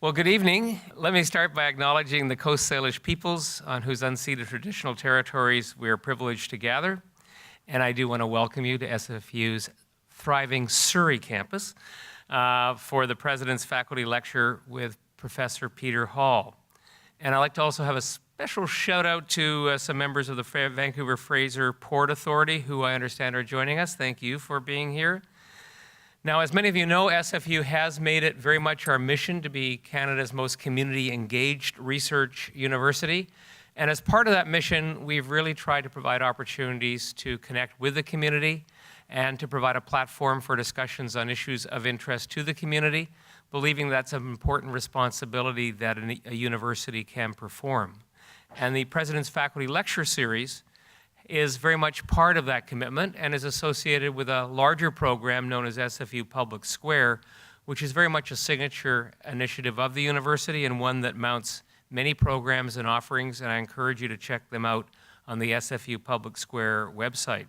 Well, good evening. Let me start by acknowledging the Coast Salish peoples on whose unceded traditional territories we are privileged to gather. And I do want to welcome you to SFU's thriving Surrey campus for the President's Faculty Lecture with Professor Peter Hall. And I'd like to also have a special shout out to some members of the Vancouver Fraser Port Authority who I understand are joining us. Thank you for being here. Now, as many of you know, SFU has made it very much our mission to be Canada's most community-engaged research university. And as part of that mission, we've really tried to provide opportunities to connect with the community and to provide a platform for discussions on issues of interest to the community, believing that's an important responsibility that a university can perform. And the President's Faculty Lecture Series is very much part of that commitment and is associated with a larger program known as SFU Public Square, which is very much a signature initiative of the university and one that mounts many programs and offerings, and I encourage you to check them out on the SFU Public Square website.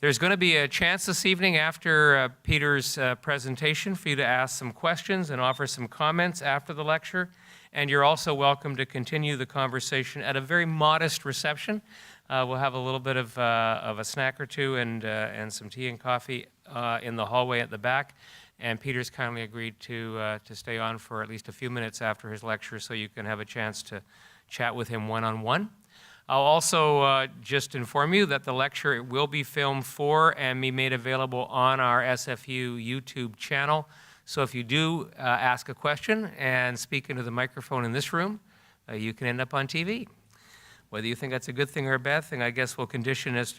There's going to be a chance this evening after Peter's presentation for you to ask some questions and offer some comments after the lecture, and you're also welcome to continue the conversation at a very modest reception. We'll have a little bit of a snack or two and some tea and coffee in the hallway at the back. And Peter's kindly agreed to stay on for at least a few minutes after his lecture so you can have a chance to chat with him one-on-one. I'll also just inform you that the lecture will be filmed for and be made available on our SFU YouTube channel. So if you do ask a question and speak into the microphone in this room, you can end up on TV. Whether you think that's a good thing or a bad thing, I guess we'll condition you as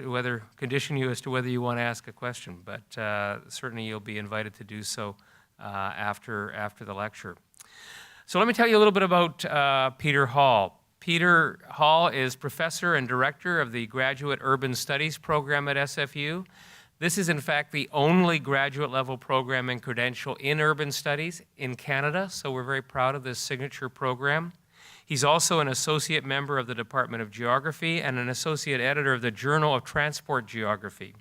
to whether you want to ask a question. But certainly you'll be invited to do so after the lecture. So let me tell you a little bit about Peter Hall. Peter Hall is professor and director of the Graduate Urban Studies program at SFU. This is in fact the only graduate level program and credential in urban studies in Canada, so we're very proud of this signature program. He's also an associate member of the Department of Geography and an associate editor of the Journal of Transport Geography.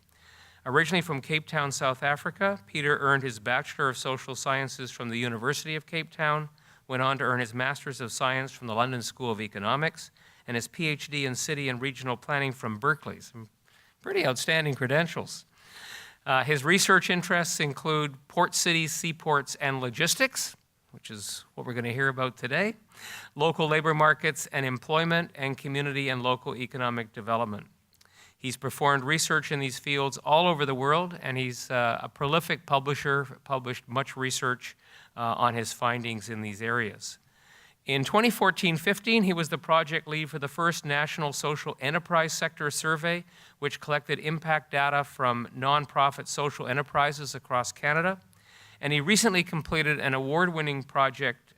Originally from Cape Town, South Africa, Peter earned his Bachelor of Social Sciences from the University of Cape Town, went on to earn his Master's of Science from the London School of Economics, and his PhD in City and Regional Planning from Berkeley. Some pretty outstanding credentials. His research interests include port cities, seaports, and logistics, which is what we're going to hear about today, local labor markets and employment, and community and local economic development. He's performed research in these fields all over the world, and he's a prolific publisher, published much research on his findings in these areas. In 2014-15, he was the project lead for the first National Social Enterprise Sector Survey, which collected impact data from nonprofit social enterprises across Canada. And he recently completed an award-winning project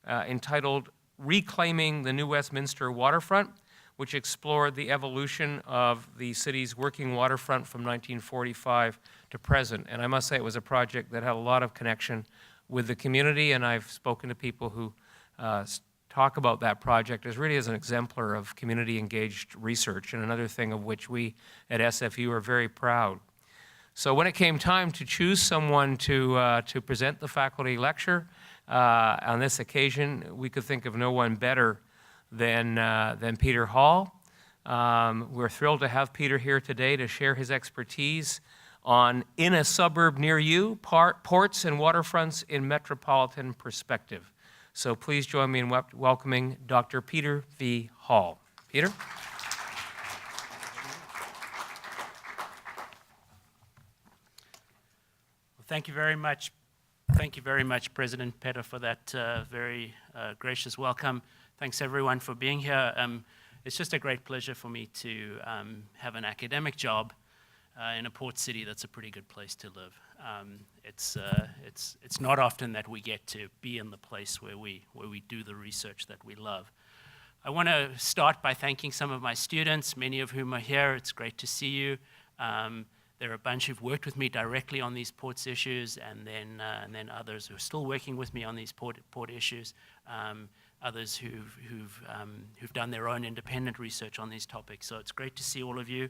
entitled Reclaiming the New Westminster Waterfront, which explored the evolution of the city's working waterfront from 1945 to present. And I must say it was a project that had a lot of connection with the community, and I've spoken to people who talk about that project as really as an exemplar of community-engaged research, and another thing of which we at SFU are very proud. So when it came time to choose someone to present the faculty lecture on this occasion, we could think of no one better than Peter Hall. We're thrilled to have Peter here today to share his expertise on In a Suburb Near You, Ports and Waterfronts in Metropolitan Perspective. So please join me in welcoming Dr. Peter V. Hall. Peter? Thank you very much. Thank you very much, President Petter, for that very gracious welcome. Thanks, everyone, for being here. It's just a great pleasure for me to have an academic job in a port city that's a pretty good place to live. It's not often that we get to be in the place where we do the research that we love. I want to start by thanking some of my students, many of whom are here. It's great to see you. There are a bunch who've worked with me directly on these ports issues, and then others who are still working with me on these port issues. Others who've done their own independent research on these topics. So it's great to see all of you.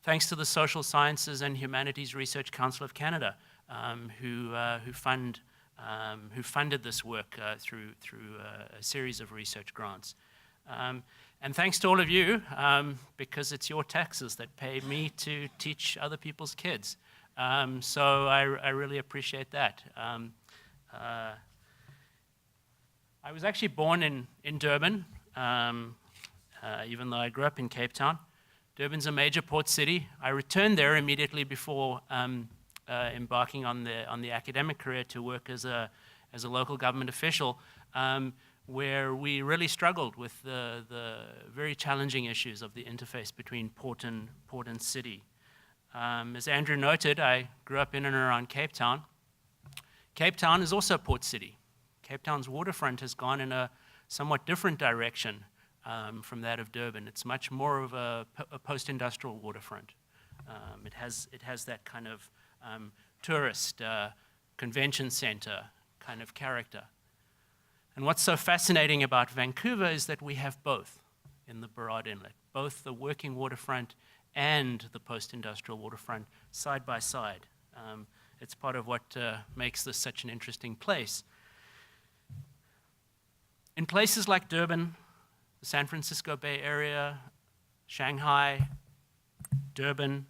Thanks to the Social Sciences and Humanities Research Council of Canada, who fund who funded this work through a series of research grants. And thanks to all of you, because it's your taxes that pay me to teach other people's kids. So I really appreciate that. I was actually born in Durban, even though I grew up in Cape Town. Durban's a major port city. I returned there immediately before embarking on the academic career to work as a local government official, where we really struggled with the very challenging issues of the interface between port and city. As Andrew noted, I grew up in and around Cape Town. Cape Town is also a port city. Cape Town's waterfront has gone in a somewhat different direction from that of Durban. It's much more of a post-industrial waterfront. It has that kind of tourist convention center kind of character. And what's so fascinating about Vancouver is that we have both in the Burrard Inlet, both the working waterfront and the post-industrial waterfront side by side. It's part of what makes this such an interesting place. In places like Durban, the San Francisco Bay Area, Shanghai, Durban,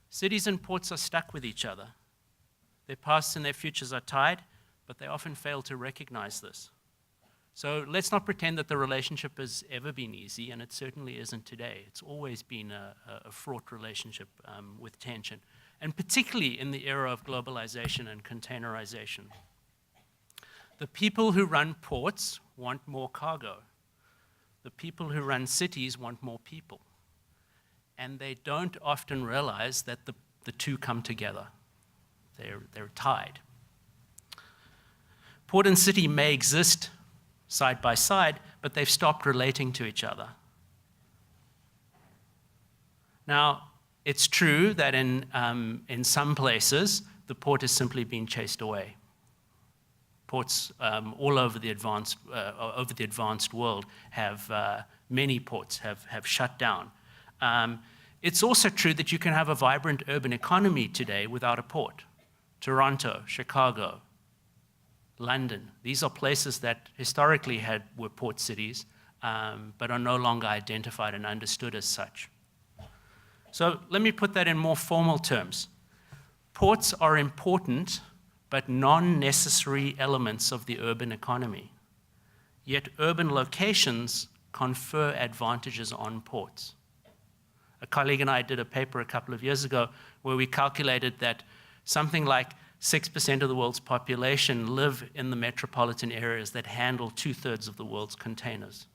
cities and ports are stuck with each other. Their pasts and their futures are tied, but they often fail to recognize this. So let's not pretend that the relationship has ever been easy, and it certainly isn't today. It's always been a fraught relationship with tension, and particularly in the era of globalization and containerization. The people who run ports want more cargo. The people who run cities want more people. And they don't often realize that the two come together. They're tied. Port and city may exist side by side, but they've stopped relating to each other. Now, it's true that in some places, the port has simply been chased away. Ports all over the advanced world have, many ports have shut down. It's also true that you can have a vibrant urban economy today without a port. Toronto, Chicago, London, these are places that historically were port cities, but are no longer identified and understood as such. So let me put that in more formal terms. Ports are important, but non-necessary elements of the urban economy. Yet urban locations confer advantages on ports. A colleague and I did a paper a couple of years ago where we calculated that something like 6% of the world's population live in the metropolitan areas that handle 2/3 of the world's containers.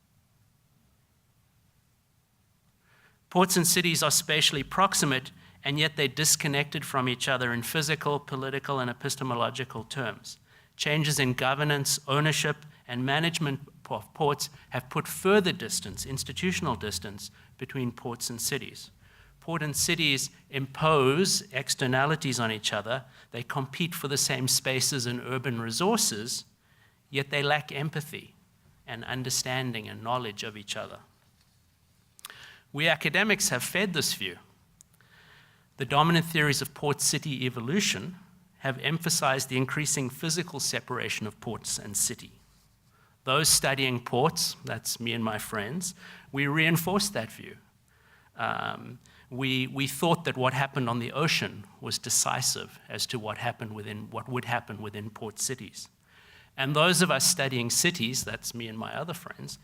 Ports and cities are spatially proximate, and yet they're disconnected from each other in physical, political, and epistemological terms. Changes in governance, ownership, and management of ports have put further distance, institutional distance, between ports and cities. Port and cities impose externalities on each other. They compete for the same spaces and urban resources, yet they lack empathy and understanding and knowledge of each other. We academics have fed this view. The dominant theories of port-city evolution have emphasized the increasing physical separation of ports and city. Those studying ports, that's me and my friends, we reinforced that view. We thought that what happened on the ocean was decisive as to what would happen within port cities. And those of us studying cities, that's me and my other friends,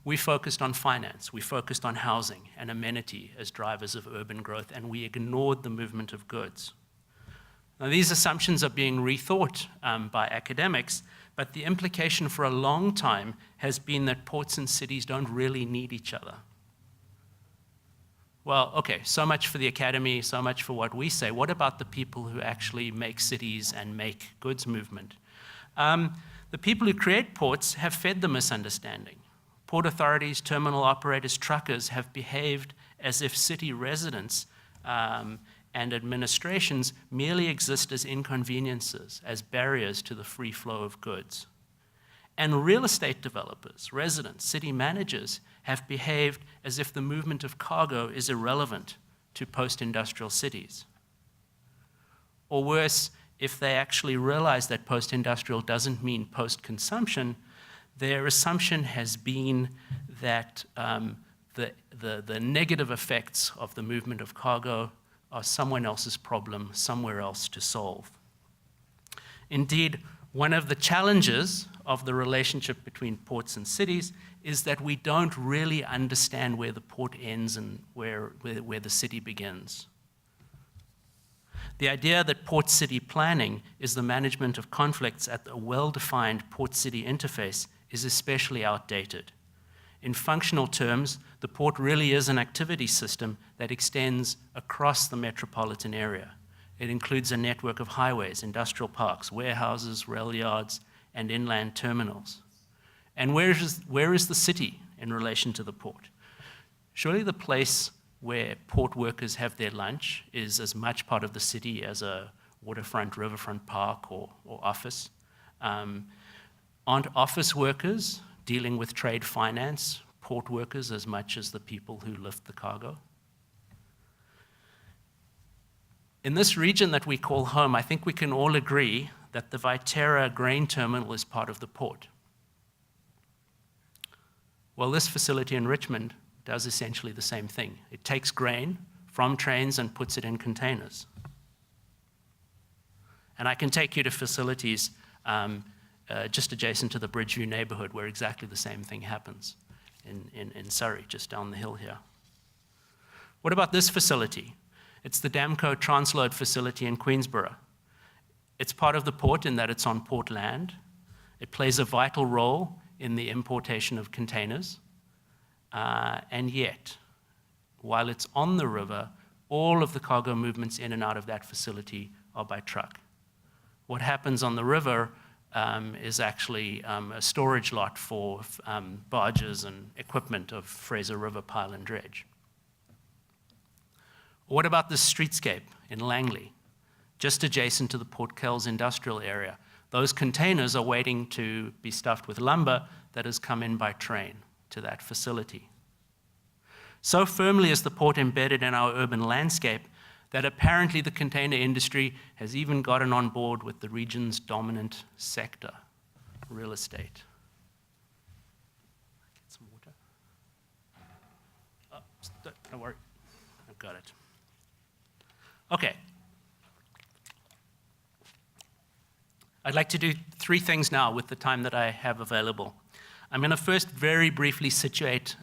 we focused on finance, we focused on housing and amenity as drivers of urban growth, and we ignored the movement of goods. Now, these assumptions are being rethought by academics, but the implication for a long time has been that ports and cities don't really need each other. Well, okay, so much for the academy, so much for what we say. What about the people who actually make cities and make goods movement? The people who create ports have fed the misunderstanding. Port authorities, terminal operators, truckers have behaved as if city residents and administrations merely exist as inconveniences, as barriers to the free flow of goods. And real estate developers, residents, city managers have behaved as if the movement of cargo is irrelevant to post-industrial cities. Or worse, if they actually realize that post-industrial doesn't mean post-consumption, their assumption has been that the negative effects of the movement of cargo are someone else's problem, somewhere else to solve. Indeed, one of the challenges of the relationship between ports and cities is that we don't really understand where the port ends and where the city begins. The idea that port-city planning is the management of conflicts at a well-defined port-city interface is especially outdated. In functional terms, the port really is an activity system that extends across the metropolitan area. It includes a network of highways, industrial parks, warehouses, rail yards, and inland terminals. And where is the city in relation to the port? Surely the place where port workers have their lunch is as much part of the city as a waterfront, riverfront park or office. Aren't office workers dealing with trade finance port workers as much as the people who lift the cargo? In this region that we call home, I think we can all agree that the Viterra grain terminal is part of the port. Well, this facility in Richmond does essentially the same thing. It takes grain from trains and puts it in containers. And I can take you to facilities just adjacent to the Bridgeview neighborhood where exactly the same thing happens in Surrey, just down the hill here. What about this facility? It's the Damco Transload facility in Queensborough. It's part of the port in that it's on port land. It plays a vital role in the importation of containers. And yet, while it's on the river, all of the cargo movements in and out of that facility are by truck. What happens on the river is actually a storage lot for barges and equipment of Fraser River Pile and Dredge. What about the streetscape in Langley, just adjacent to the Port Kells industrial area? Those containers are waiting to be stuffed with lumber that has come in by train to that facility. So firmly is the port embedded in our urban landscape that apparently the container industry has even gotten on board with the region's dominant sector, real estate. Get some water. Oh, don't worry, I've got it. Okay. I'd like to do three things now with the time that I have available. I'm going to first very briefly situate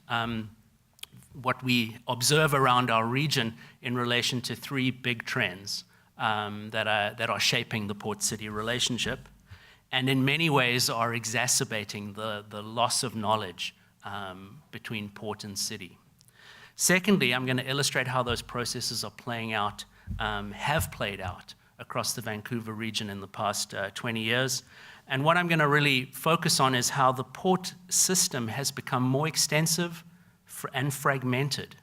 what we observe around our region in relation to three big trends that are shaping the port-city relationship, and in many ways are exacerbating the loss of knowledge between port and city. Secondly, I'm going to illustrate how those processes are playing out, have played out across the Vancouver region in the past 20 years. And what I'm going to really focus on is how the port system has become more extensive and fragmented.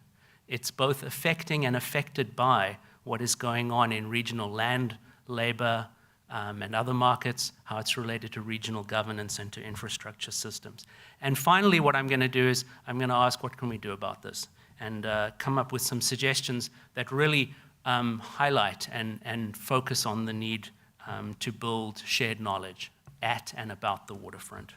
It's both affecting and affected by what is going on in regional land, labor, and other markets, how it's related to regional governance and to infrastructure systems. And finally, what I'm going to do is I'm going to ask, what can we do about this? And come up with some suggestions that really highlight and focus on the need to build shared knowledge at and about the waterfront.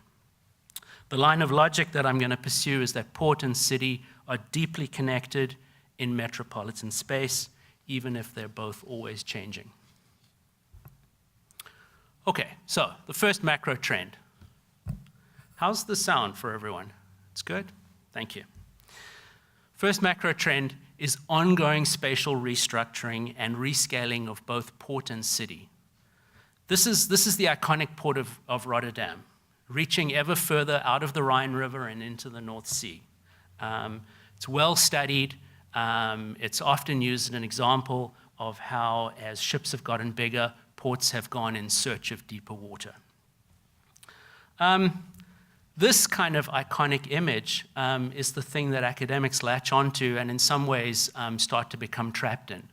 The line of logic that I'm going to pursue is that port and city are deeply connected in metropolitan space, even if they're both always changing. Okay, so the first macro trend. How's the sound for everyone? It's good? Thank you. First macro trend is ongoing spatial restructuring and rescaling of both port and city. This is the iconic port of Rotterdam, reaching ever further out of the Rhine River and into the North Sea. It's well studied. It's often used as an example of how, as ships have gotten bigger, ports have gone in search of deeper water. This kind of iconic image is the thing that academics latch onto and in some ways start to become trapped in.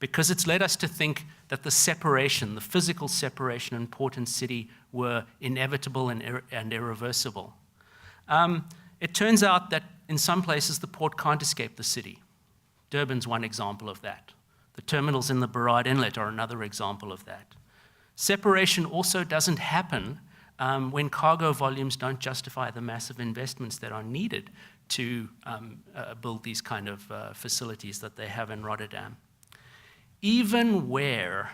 Because it's led us to think that the separation, the physical separation in port and city were inevitable and irreversible. It turns out that in some places the port can't escape the city. Durban's one example of that. The terminals in the Burrard Inlet are another example of that. Separation also doesn't happen when cargo volumes don't justify the massive investments that are needed to build these kind of facilities that they have in Rotterdam. Even where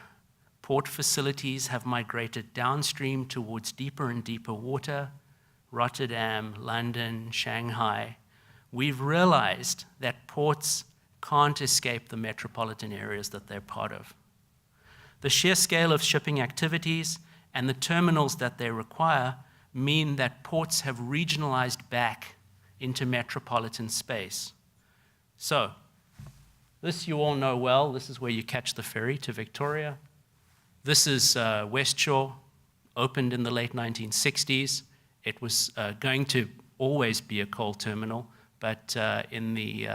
port facilities have migrated downstream towards deeper and deeper water, Rotterdam, London, Shanghai, we've realized that ports can't escape the metropolitan areas that they're part of. The sheer scale of shipping activities and the terminals that they require mean that ports have regionalized back into metropolitan space. So, this you all know well. This is where you catch the ferry to Victoria. This is West Shore, opened in the late 1960s. It was going to always be a coal terminal, but in the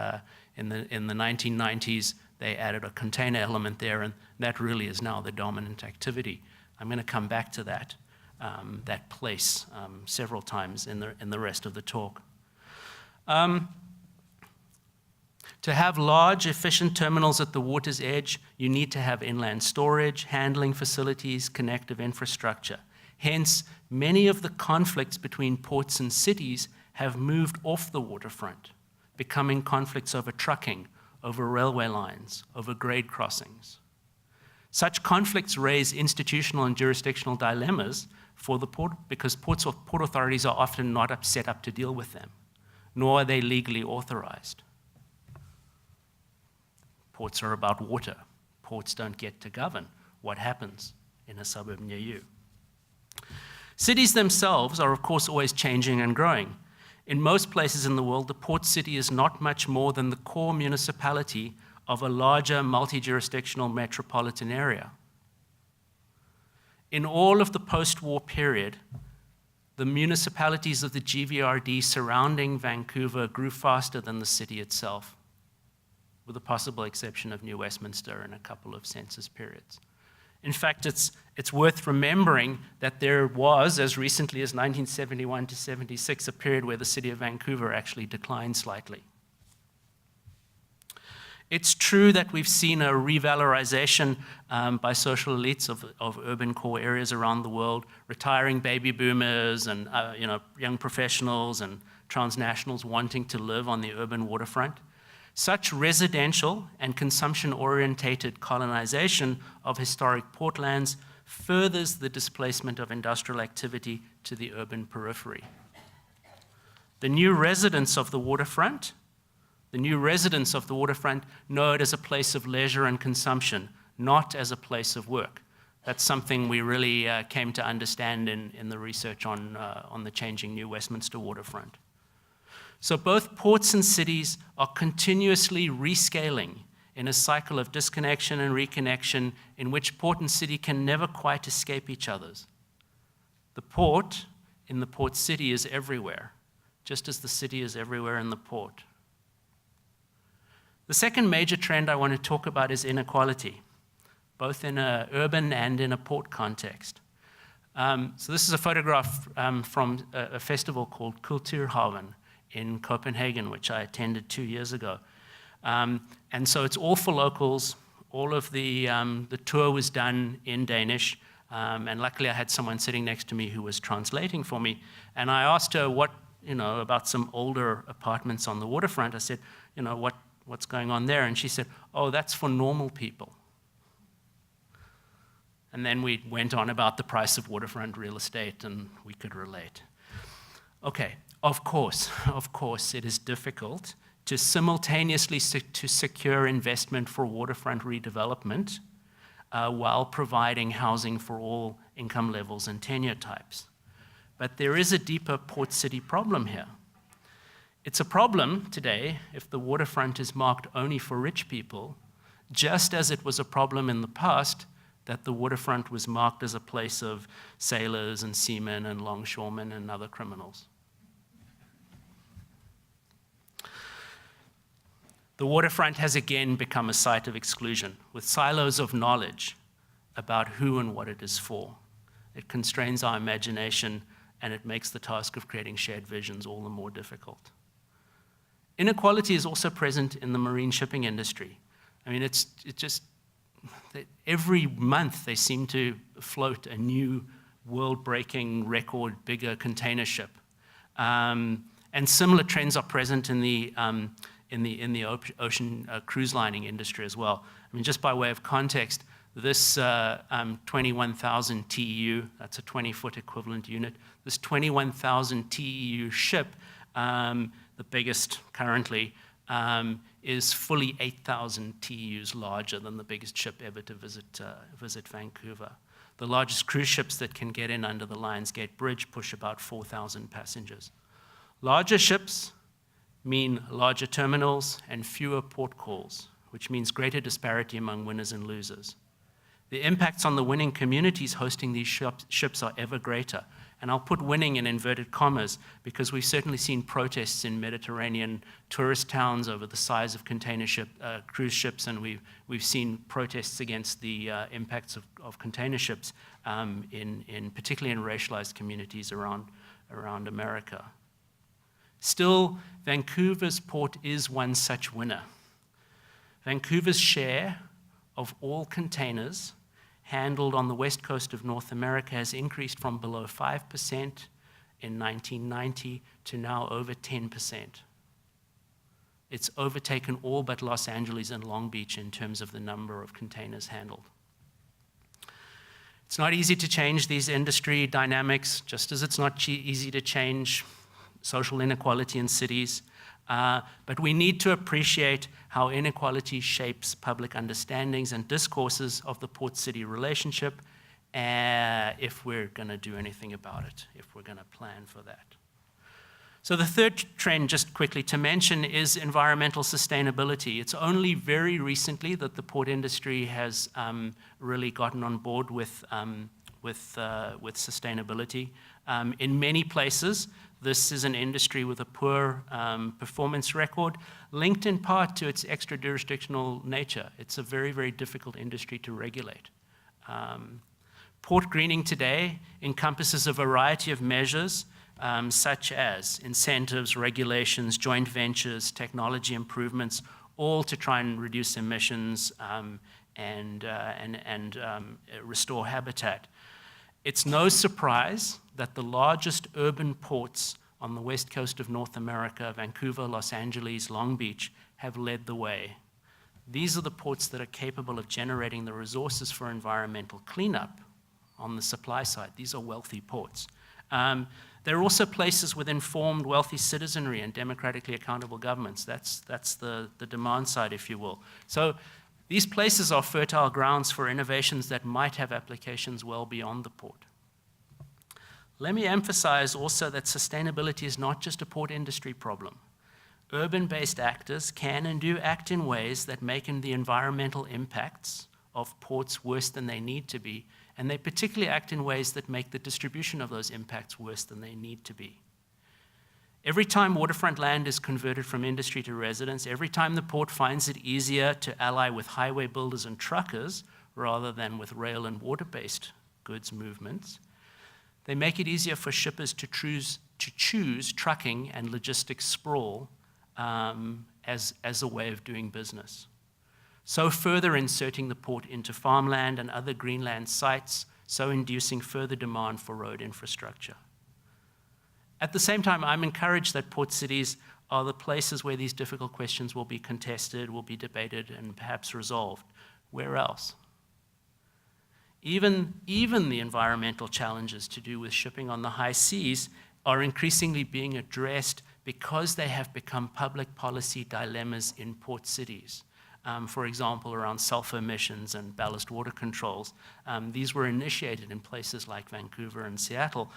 1990s, they added a container element there, and that really is now the dominant activity. I'm going to come back to that place several times in the rest of the talk. To have large, efficient terminals at the water's edge, you need to have inland storage, handling facilities, connective infrastructure. Hence, many of the conflicts between ports and cities have moved off the waterfront, becoming conflicts over trucking, over railway lines, over grade crossings. Such conflicts raise institutional and jurisdictional dilemmas for the port because port authorities are often not set up to deal with them, nor are they legally authorized. Ports are about water. Ports don't get to govern what happens in a suburb near you. Cities themselves are, of course, always changing and growing. In most places in the world, the port city is not much more than the core municipality of a larger multi-jurisdictional metropolitan area. In all of the post-war period, the municipalities of the GVRD surrounding Vancouver grew faster than the city itself, with the possible exception of New Westminster and a couple of census periods. In fact, it's worth remembering that there was, as recently as 1971 to 76, a period where the city of Vancouver actually declined slightly. It's true that we've seen a revalorization by social elites of urban core areas around the world, retiring baby boomers and young professionals and transnationals wanting to live on the urban waterfront. Such residential and consumption-orientated colonization of historic portlands furthers the displacement of industrial activity to the urban periphery. The new residents of the waterfront know it as a place of leisure and consumption, not as a place of work. That's something we really came to understand in the research on the changing New Westminster waterfront. So both ports and cities are continuously rescaling in a cycle of disconnection and reconnection in which port and city can never quite escape each other's. The port in the port city is everywhere, just as the city is everywhere in the port. The second major trend I want to talk about is inequality, both in an urban and in a port context. So this is a photograph from a festival called Kulturhaven in Copenhagen, which I attended 2 years ago. And so it's all for locals. All of the tour was done in Danish. And luckily I had someone sitting next to me who was translating for me. And I asked her about some older apartments on the waterfront. I said, what's going on there? And she said, oh, that's for normal people. And then we went on about the price of waterfront real estate, and we could relate. Okay, of course, it is difficult to simultaneously to secure investment for waterfront redevelopment while providing housing for all income levels and tenure types. But there is a deeper port city problem here. It's a problem today if the waterfront is marked only for rich people, just as it was a problem in the past that the waterfront was marked as a place of sailors and seamen and longshoremen and other criminals. The waterfront has again become a site of exclusion, with silos of knowledge about who and what it is for. It constrains our imagination, and it makes the task of creating shared visions all the more difficult. Inequality is also present in the marine shipping industry. I mean, it's just every month they seem to float a new world-breaking record, bigger container ship. And similar trends are present in the ocean cruise lining industry as well. I mean, just by way of context, this 21,000 TEU, that's a 20-foot equivalent unit, this 21,000 TEU ship, the biggest currently, is fully 8,000 TEUs larger than the biggest ship ever to visit Vancouver. The largest cruise ships that can get in under the Lions Gate Bridge push about 4,000 passengers. Larger ships mean larger terminals and fewer port calls, which means greater disparity among winners and losers. The impacts on the winning communities hosting these ships are ever greater. And I'll put winning in inverted commas because we've certainly seen protests in Mediterranean tourist towns over the size of container cruise ships, and we've seen protests against the impacts of container ships, particularly in racialized communities around America. Still, Vancouver's port is one such winner. Vancouver's share of all containers handled on the west coast of North America has increased from below 5% in 1990 to now over 10%. It's overtaken all but Los Angeles and Long Beach in terms of the number of containers handled. It's not easy to change these industry dynamics, just as it's not easy to change social inequality in cities. But we need to appreciate how inequality shapes public understandings and discourses of the port-city relationship if we're going to do anything about it, if we're going to plan for that. So the third trend, just quickly to mention, is environmental sustainability. It's only very recently that the port industry has really gotten on board with sustainability. In many places, this is an industry with a poor performance record, linked in part to its extra-jurisdictional nature. It's a very, very difficult industry to regulate. Port greening today encompasses a variety of measures, such as incentives, regulations, joint ventures, technology improvements, all to try and reduce emissions and restore habitat. It's no surprise that the largest urban ports on the west coast of North America, Vancouver, Los Angeles, Long Beach, have led the way. These are the ports that are capable of generating the resources for environmental cleanup on the supply side. These are wealthy ports. They're also places with informed, wealthy citizenry and democratically accountable governments. That's the demand side, if you will. So these places are fertile grounds for innovations that might have applications well beyond the port. Let me emphasize also that sustainability is not just a port industry problem. Urban-based actors can and do act in ways that make the environmental impacts of ports worse than they need to be, and they particularly act in ways that make the distribution of those impacts worse than they need to be. Every time waterfront land is converted from industry to residence, every time the port finds it easier to ally with highway builders and truckers rather than with rail and water-based goods movements, they make it easier for shippers to choose trucking and logistics sprawl as a way of doing business. So further inserting the port into farmland and other greenland sites, so inducing further demand for road infrastructure. At the same time, I'm encouraged that port cities are the places where these difficult questions will be contested, will be debated, and perhaps resolved. Where else? Even the environmental challenges to do with shipping on the high seas are increasingly being addressed because they have become public policy dilemmas in port cities. For example, around sulfur emissions and ballast water controls. These were initiated in places like Vancouver and Seattle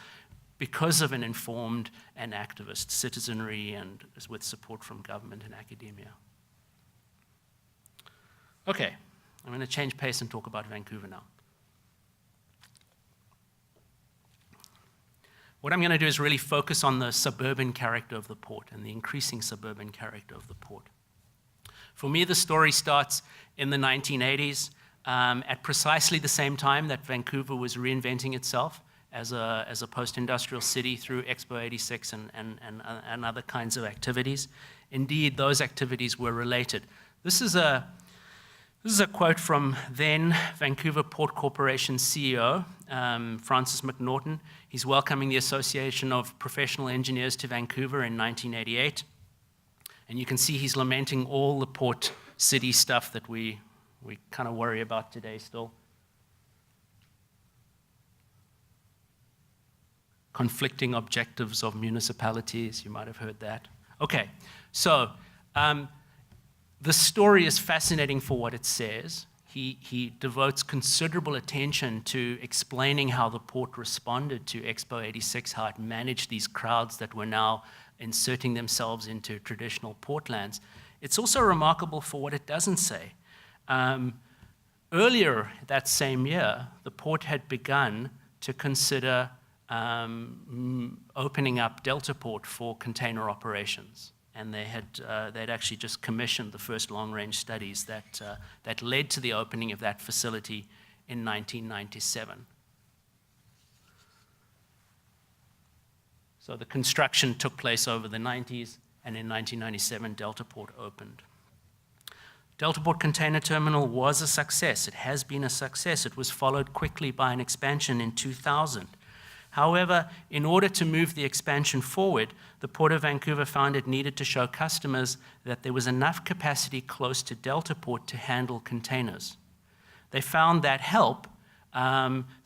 because of an informed and activist citizenry and with support from government and academia. Okay, I'm going to change pace and talk about Vancouver now. What I'm going to do is really focus on the suburban character of the port and the increasing suburban character of the port. For me, the story starts in the 1980s, at precisely the same time that Vancouver was reinventing itself as a post-industrial city through Expo 86 and other kinds of activities. Indeed, those activities were related. This is a This is a quote from then Vancouver Port Corporation CEO, Francis McNaughton. He's welcoming the Association of Professional Engineers to Vancouver in 1988. And you can see he's lamenting all the port city stuff that we kind of worry about today still. Conflicting objectives of municipalities, you might have heard that. Okay, so the story is fascinating for what it says. He devotes considerable attention to explaining how the port responded to Expo 86, how it managed these crowds that were now inserting themselves into traditional portlands. It's also remarkable for what it doesn't say. Earlier that same year, the port had begun to consider opening up Delta Port for container operations. And they'd actually just commissioned the first long-range studies that led to the opening of that facility in 1997. So the construction took place over the 90s, and in 1997, Delta Port opened. Delta Port Container Terminal was a success. It has been a success. It was followed quickly by an expansion in 2000. However, in order to move the expansion forward, the Port of Vancouver found it needed to show customers that there was enough capacity close to Delta Port to handle containers. They found that help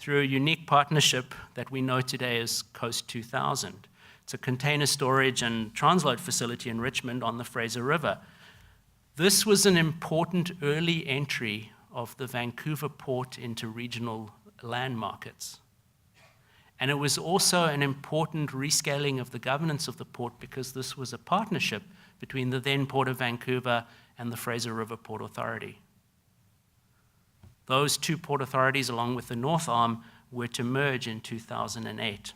through a unique partnership that we know today as Coast 2000. It's a container storage and transload facility in Richmond on the Fraser River. This was an important early entry of the Vancouver port into regional land markets. And it was also an important rescaling of the governance of the port because this was a partnership between the then Port of Vancouver and the Fraser River Port Authority. Those two port authorities, along with the North Arm, were to merge in 2008.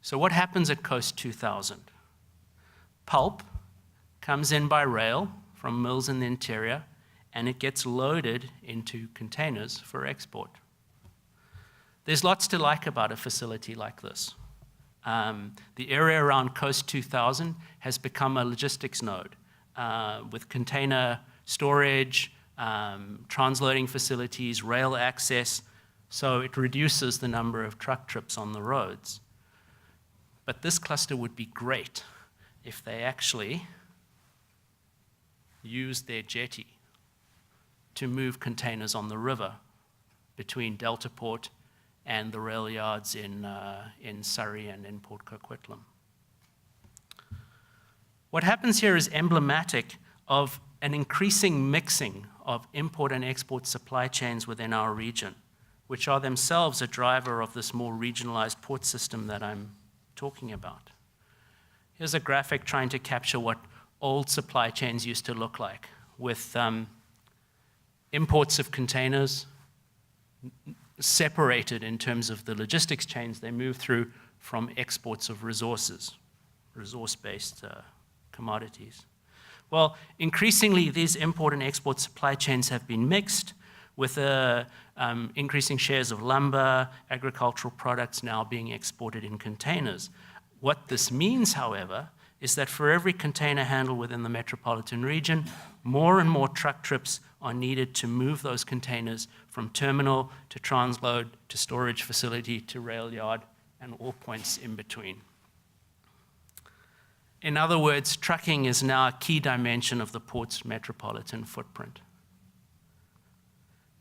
So what happens at Coast 2000? Pulp comes in by rail from mills in the interior, and it gets loaded into containers for export. There's lots to like about a facility like this. The area around Coast 2000 has become a logistics node with container storage, transloading facilities, rail access, so it reduces the number of truck trips on the roads. But this cluster would be great if they actually used their jetty to move containers on the river between Delta Port and the rail yards in Surrey and in Port Coquitlam. What happens here is emblematic of an increasing mixing of import and export supply chains within our region, which are themselves a driver of this more regionalized port system that I'm talking about. Here's a graphic trying to capture what old supply chains used to look like, with imports of containers separated in terms of the logistics chains they move through from exports of resources, resource-based commodities. Well, increasingly, these import and export supply chains have been mixed with increasing shares of lumber, agricultural products now being exported in containers. What this means, however, is that for every container handled within the metropolitan region, more and more truck trips are needed to move those containers from terminal to transload to storage facility to rail yard and all points in between. In other words, trucking is now a key dimension of the port's metropolitan footprint.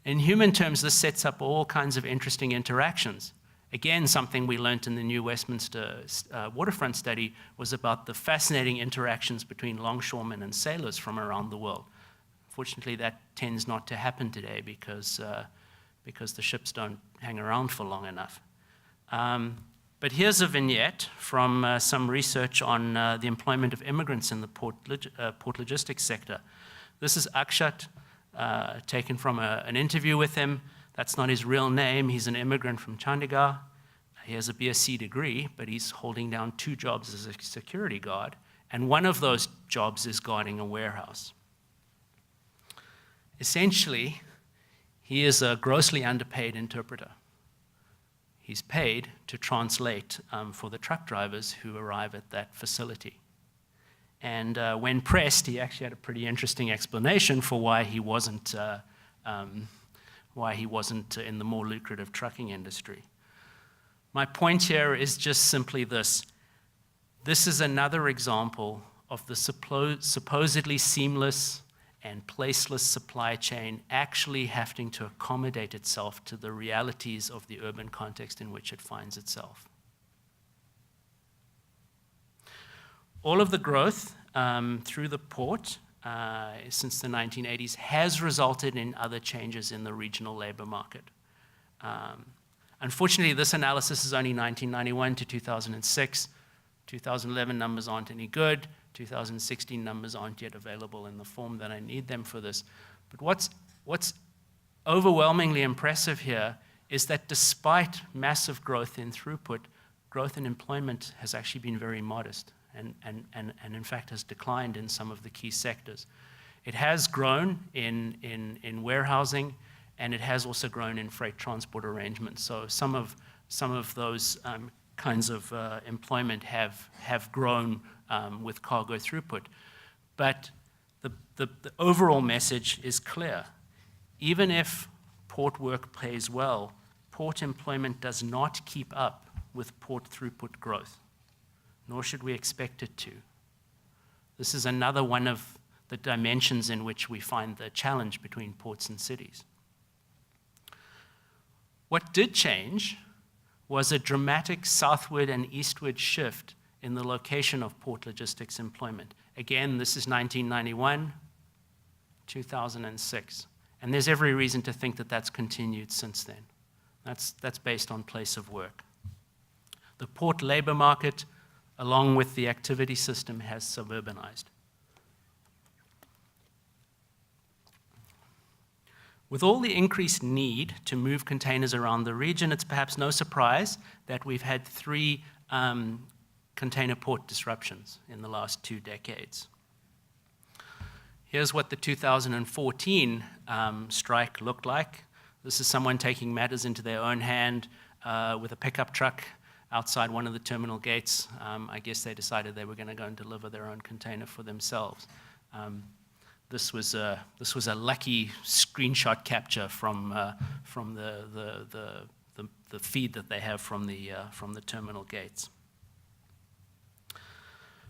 In human terms, this sets up all kinds of interesting interactions. Again, something we learned in the new Westminster Waterfront study was about the fascinating interactions between longshoremen and sailors from around the world. Fortunately, that tends not to happen today because the ships don't hang around for long enough. But here's a vignette from some research on the employment of immigrants in the port logistics sector. This is Akshat, taken from an interview with him. That's not his real name. He's an immigrant from Chandigarh. He has a BSc degree, but he's holding down 2 jobs as a security guard, and one of those jobs is guarding a warehouse. Essentially, he is a grossly underpaid interpreter. He's paid to translate for the truck drivers who arrive at that facility. And when pressed, he actually had a pretty interesting explanation for why he wasn't in the more lucrative trucking industry. My point here is just simply this. This is another example of the supposedly seamless and placeless supply chain actually having to accommodate itself to the realities of the urban context in which it finds itself. All of the growth through the port since the 1980s has resulted in other changes in the regional labor market. Unfortunately, this analysis is only 1991 to 2006. 2011 numbers aren't any good. 2016 numbers aren't yet available in the form that I need them for this. But what's overwhelmingly impressive here is that despite massive growth in throughput, growth in employment has actually been very modest and in fact has declined in some of the key sectors. It has grown in warehousing, and it has also grown in freight transport arrangements. So some of those kinds of employment have grown with cargo throughput. But the overall message is clear. Even if port work pays well, port employment does not keep up with port throughput growth, nor should we expect it to. This is another one of the dimensions in which we find the challenge between ports and cities. What did change was a dramatic southward and eastward shift in the location of port logistics employment. Again, this is 1991, 2006. And there's every reason to think that that's continued since then. That's based on place of work. The port labor market, along with the activity system, has suburbanized. With all the increased need to move containers around the region, it's perhaps no surprise that we've had 3 container port disruptions in the last 2 decades. Here's what the 2014 strike looked like. This is someone taking matters into their own hand with a pickup truck outside one of the terminal gates. I guess they decided they were going to go and deliver their own container for themselves. This was a lucky screenshot capture from the feed that they have from the terminal gates.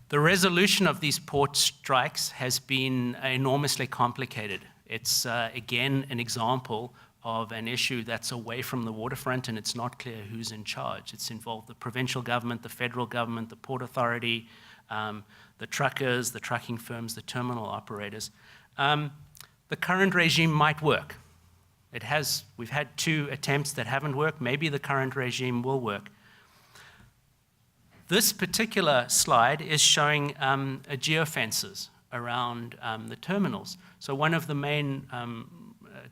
The resolution of these port strikes has been enormously complicated. It's again an example of an issue that's away from the waterfront, and it's not clear who's in charge. It's involved the provincial government, the federal government, the port authority, the truckers, the trucking firms, the terminal operators. The current regime might work. We've had 2 attempts that haven't worked. Maybe the current regime will work. This particular slide is showing geofences around the terminals. So one of the main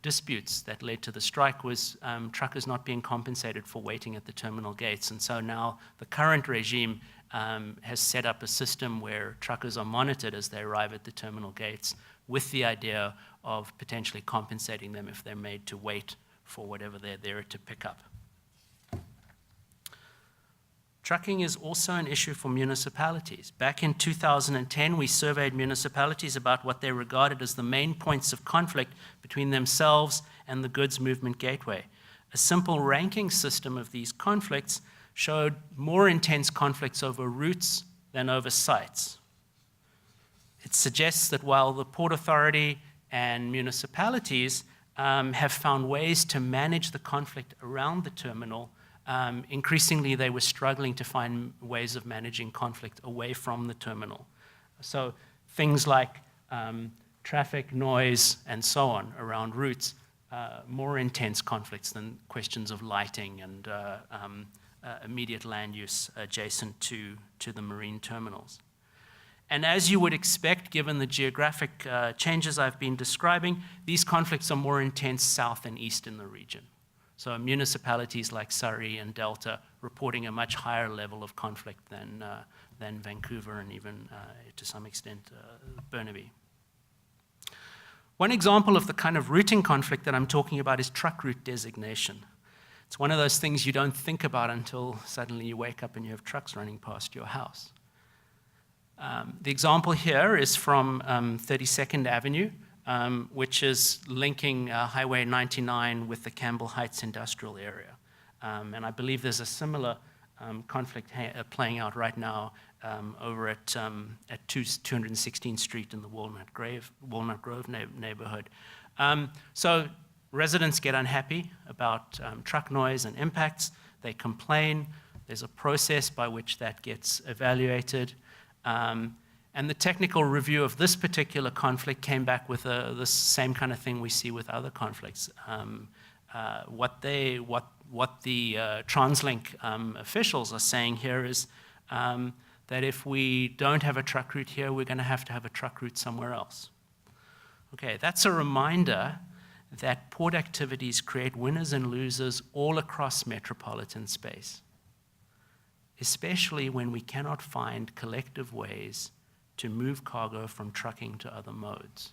disputes that led to the strike was truckers not being compensated for waiting at the terminal gates. And so now the current regime has set up a system where truckers are monitored as they arrive at the terminal gates, with the idea of potentially compensating them if they're made to wait for whatever they're there to pick up. Trucking is also an issue for municipalities. Back in 2010, we surveyed municipalities about what they regarded as the main points of conflict between themselves and the goods movement gateway. A simple ranking system of these conflicts showed more intense conflicts over routes than over sites. It suggests that while the Port Authority and municipalities have found ways to manage the conflict around the terminal, increasingly they were struggling to find ways of managing conflict away from the terminal. So things like traffic, noise, and so on around routes, more intense conflicts than questions of lighting and immediate land use adjacent to the marine terminals. And as you would expect, given the geographic changes I've been describing, these conflicts are more intense south and east in the region. So municipalities like Surrey and Delta reporting a much higher level of conflict than Vancouver and even, to some extent, Burnaby. One example of the kind of routing conflict that I'm talking about is truck route designation. It's one of those things you don't think about until suddenly you wake up and you have trucks running past your house. The example here is from 32nd Avenue, which is linking Highway 99 with the Campbell Heights industrial area. And I believe there's a similar conflict playing out right now over at 216th Street in the Walnut Grove neighborhood. So residents get unhappy about truck noise and impacts. They complain. There's a process by which that gets evaluated. And the technical review of this particular conflict came back with the same kind of thing we see with other conflicts. What the TransLink officials are saying here is that if we don't have a truck route here, we're going to have a truck route somewhere else. Okay, that's a reminder that port activities create winners and losers all across metropolitan space, especially when we cannot find collective ways to move cargo from trucking to other modes.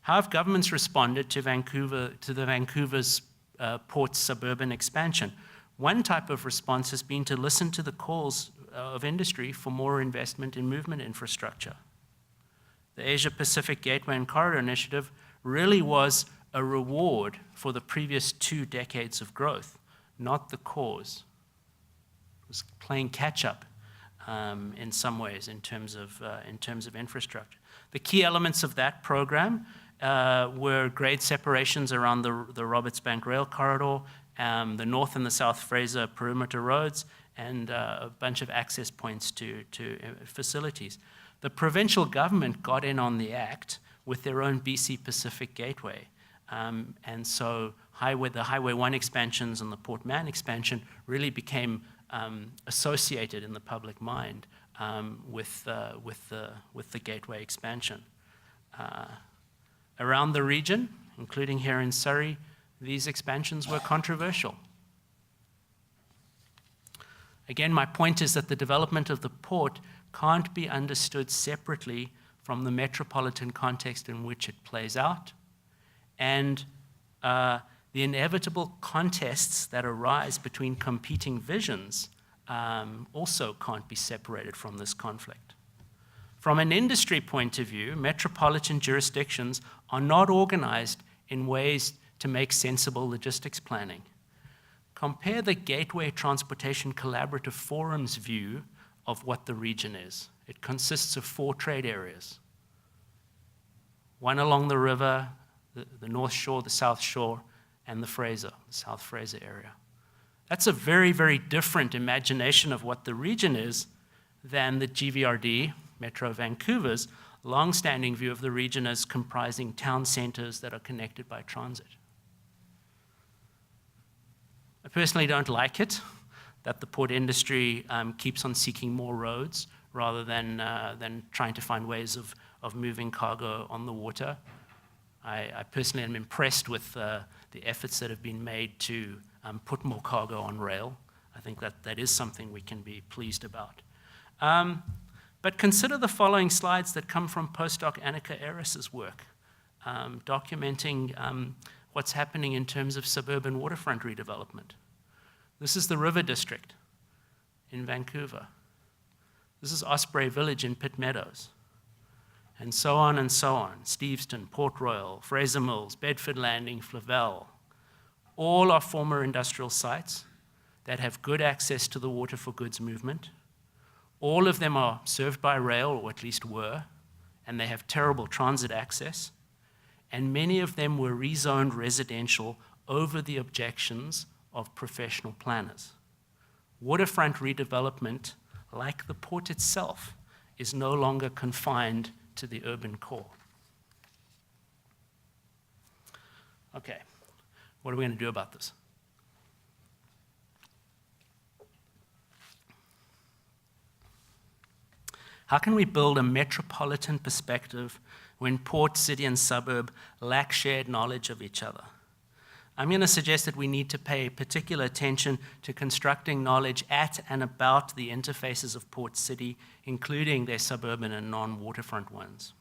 How have governments responded to Vancouver's port's suburban expansion? One type of response has been to listen to the calls of industry for more investment in movement infrastructure. The Asia-Pacific Gateway and Corridor Initiative really was a reward for the previous 2 decades of growth, not the cause. It was playing catch-up in some ways in terms of infrastructure. The key elements of that program were grade separations around the Roberts Bank Rail Corridor, the North and the South Fraser perimeter roads, and a bunch of access points to facilities. The provincial government got in on the act with their own BC Pacific Gateway. And so the Highway 1 expansions and the Port Mann expansion really became associated in the public mind with the Gateway expansion. Around the region, including here in Surrey, these expansions were controversial. Again, my point is that the development of the port can't be understood separately from the metropolitan context in which it plays out, and the inevitable contests that arise between competing visions also can't be separated from this conflict. From an industry point of view, metropolitan jurisdictions are not organized in ways to make sensible logistics planning. Compare the Gateway Transportation Collaborative Forum's view of what the region is. It consists of 4 trade areas. One along the river, the North Shore, the South Shore, and the South Fraser area. That's a very, very different imagination of what the region is than the GVRD, Metro Vancouver's, long-standing view of the region as comprising town centers that are connected by transit. I personally don't like it that the port industry keeps on seeking more roads rather than trying to find ways of moving cargo on the water. I personally am impressed with the efforts that have been made to put more cargo on rail. I think that is something we can be pleased about. But consider the following slides that come from postdoc Annika Eris's work, documenting what's happening in terms of suburban waterfront redevelopment. This is the River District in Vancouver. This is Osprey Village in Pitt Meadows. And so on and so on. Steveston, Port Royal, Fraser Mills, Bedford Landing, Flavel. All are former industrial sites that have good access to the water for goods movement. All of them are served by rail, or at least were, and they have terrible transit access. And many of them were rezoned residential over the objections of professional planners. Waterfront redevelopment, like the port itself, is no longer confined to the urban core. Okay, what are we going to do about this? How can we build a metropolitan perspective when port, city, and suburb lack shared knowledge of each other? I'm going to suggest that we need to pay particular attention to constructing knowledge at and about the interfaces of port city, including their suburban and non-waterfront ones.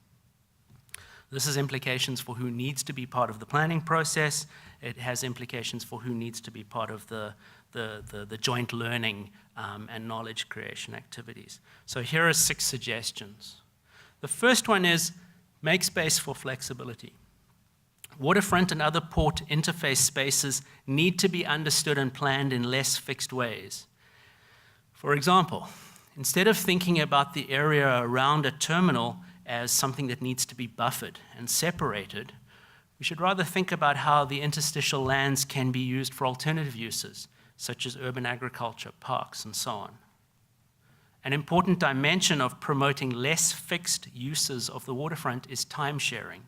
This has implications for who needs to be part of the planning process. It has implications for who needs to be part of the joint learning and knowledge creation activities. So here are 6 suggestions. The first one is make space for flexibility. Waterfront and other port interface spaces need to be understood and planned in less fixed ways. For example, instead of thinking about the area around a terminal as something that needs to be buffered and separated, we should rather think about how the interstitial lands can be used for alternative uses, such as urban agriculture, parks, and so on. An important dimension of promoting less fixed uses of the waterfront is time sharing.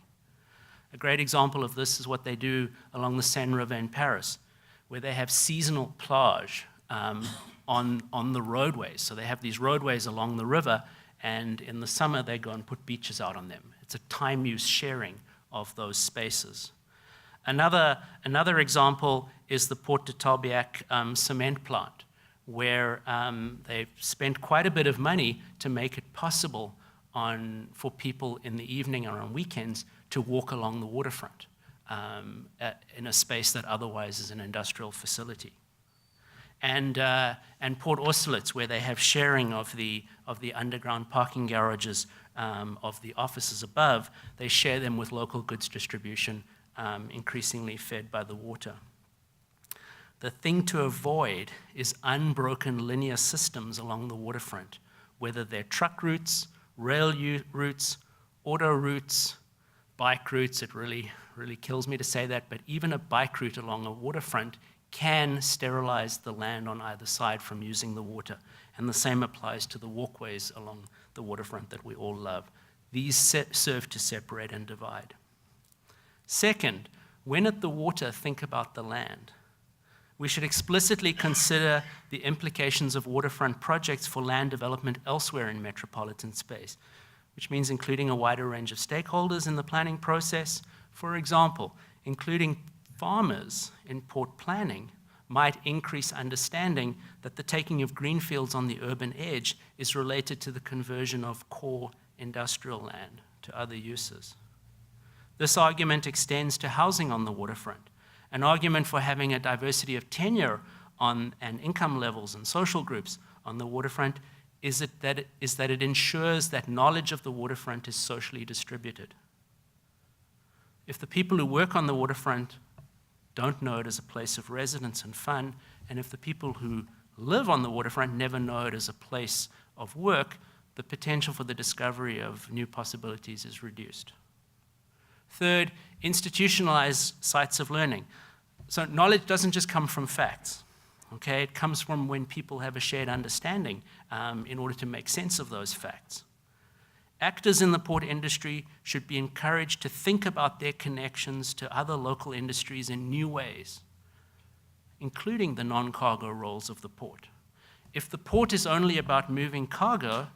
A great example of this is what they do along the Seine River in Paris, where they have seasonal plage on the roadways. So they have these roadways along the river, and in the summer they go and put beaches out on them. It's a time use sharing of those spaces. Another example is the Port de Talbiac cement plant, where they've spent quite a bit of money to make it possible for people in the evening or on weekends to walk along the waterfront in a space that otherwise is an industrial facility. And Port Austerlitz, where they have sharing of the underground parking garages of the offices above, they share them with local goods distribution, increasingly fed by the water. The thing to avoid is unbroken linear systems along the waterfront, whether they're truck routes, rail routes, auto routes, bike routes. It really kills me to say that, but even a bike route along a waterfront can sterilize the land on either side from using the water. And the same applies to the walkways along the waterfront that we all love. These serve to separate and divide. Second, when at the water, think about the land. We should explicitly consider the implications of waterfront projects for land development elsewhere in metropolitan space, which means including a wider range of stakeholders in the planning process. For example, including farmers in port planning might increase understanding that the taking of greenfields on the urban edge is related to the conversion of core industrial land to other uses. This argument extends to housing on the waterfront. An argument for having a diversity of tenure and income levels and social groups on the waterfront is that it ensures that knowledge of the waterfront is socially distributed. If the people who work on the waterfront don't know it as a place of residence and fun, and if the people who live on the waterfront never know it as a place of work, the potential for the discovery of new possibilities is reduced. Third, institutionalize sites of learning. So knowledge doesn't just come from facts, okay? It comes from when people have a shared understanding in order to make sense of those facts. Actors in the port industry should be encouraged to think about their connections to other local industries in new ways, including the non-cargo roles of the port. If the port is only about moving cargo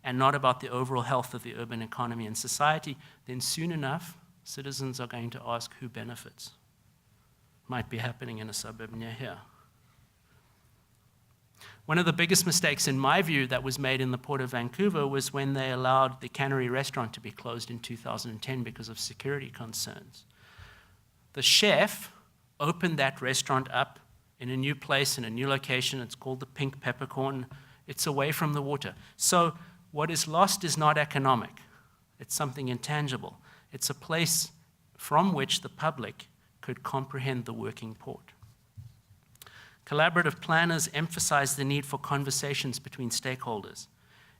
and not about the overall health of the urban economy and society, then soon enough, citizens are going to ask who benefits. Might be happening in a suburb near here. One of the biggest mistakes, in my view, that was made in the Port of Vancouver was when they allowed the Cannery restaurant to be closed in 2010 because of security concerns. The chef opened that restaurant up in a new place, in a new location. It's called the Pink Peppercorn. It's away from the water. So what is lost is not economic. It's something intangible. It's a place from which the public could comprehend the working port. Collaborative planners emphasize the need for conversations between stakeholders.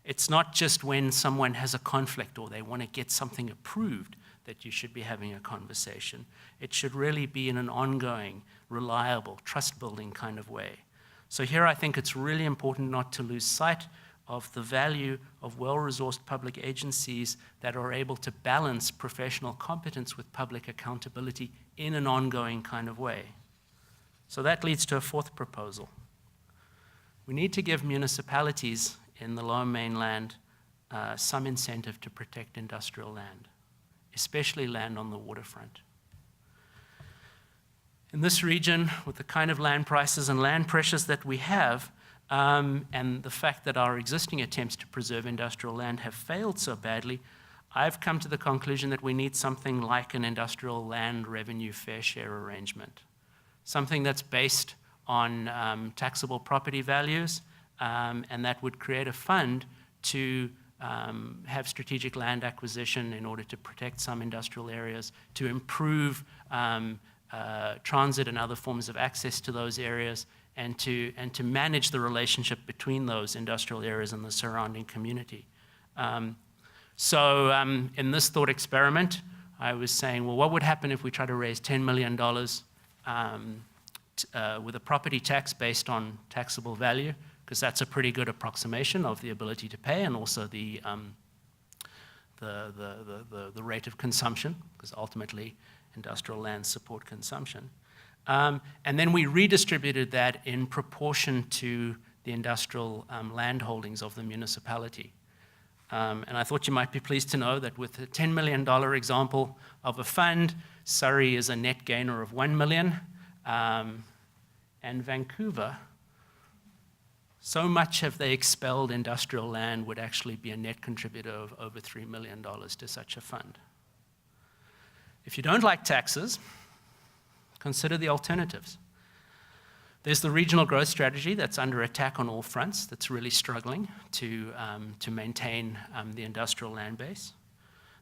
It's not just when someone has a conflict or they want to get something approved that you should be having a conversation. It should really be in an ongoing, reliable, trust-building kind of way. So here I think it's really important not to lose sight of the value of well-resourced public agencies that are able to balance professional competence with public accountability in an ongoing kind of way. So that leads to a fourth proposal. We need to give municipalities in the Lower Mainland some incentive to protect industrial land, especially land on the waterfront. In this region, with the kind of land prices and land pressures that we have, and the fact that our existing attempts to preserve industrial land have failed so badly, I've come to the conclusion that we need something like an industrial land revenue fair share arrangement, something that's based on taxable property values, and that would create a fund to have strategic land acquisition in order to protect some industrial areas, to improve transit and other forms of access to those areas, and to manage the relationship between those industrial areas and the surrounding community. So in this thought experiment, I was saying, well, what would happen if we try to raise $10 million with a property tax based on taxable value? Because that's a pretty good approximation of the ability to pay and also the rate of consumption, because ultimately industrial lands support consumption. And then we redistributed that in proportion to the industrial land holdings of the municipality. And I thought you might be pleased to know that with a $10 million example of a fund, Surrey is a net gainer of $1 million, and Vancouver, so much have they expelled industrial land, would actually be a net contributor of over $3 million to such a fund. If you don't like taxes, consider the alternatives. There's the regional growth strategy that's under attack on all fronts, that's really struggling to maintain the industrial land base.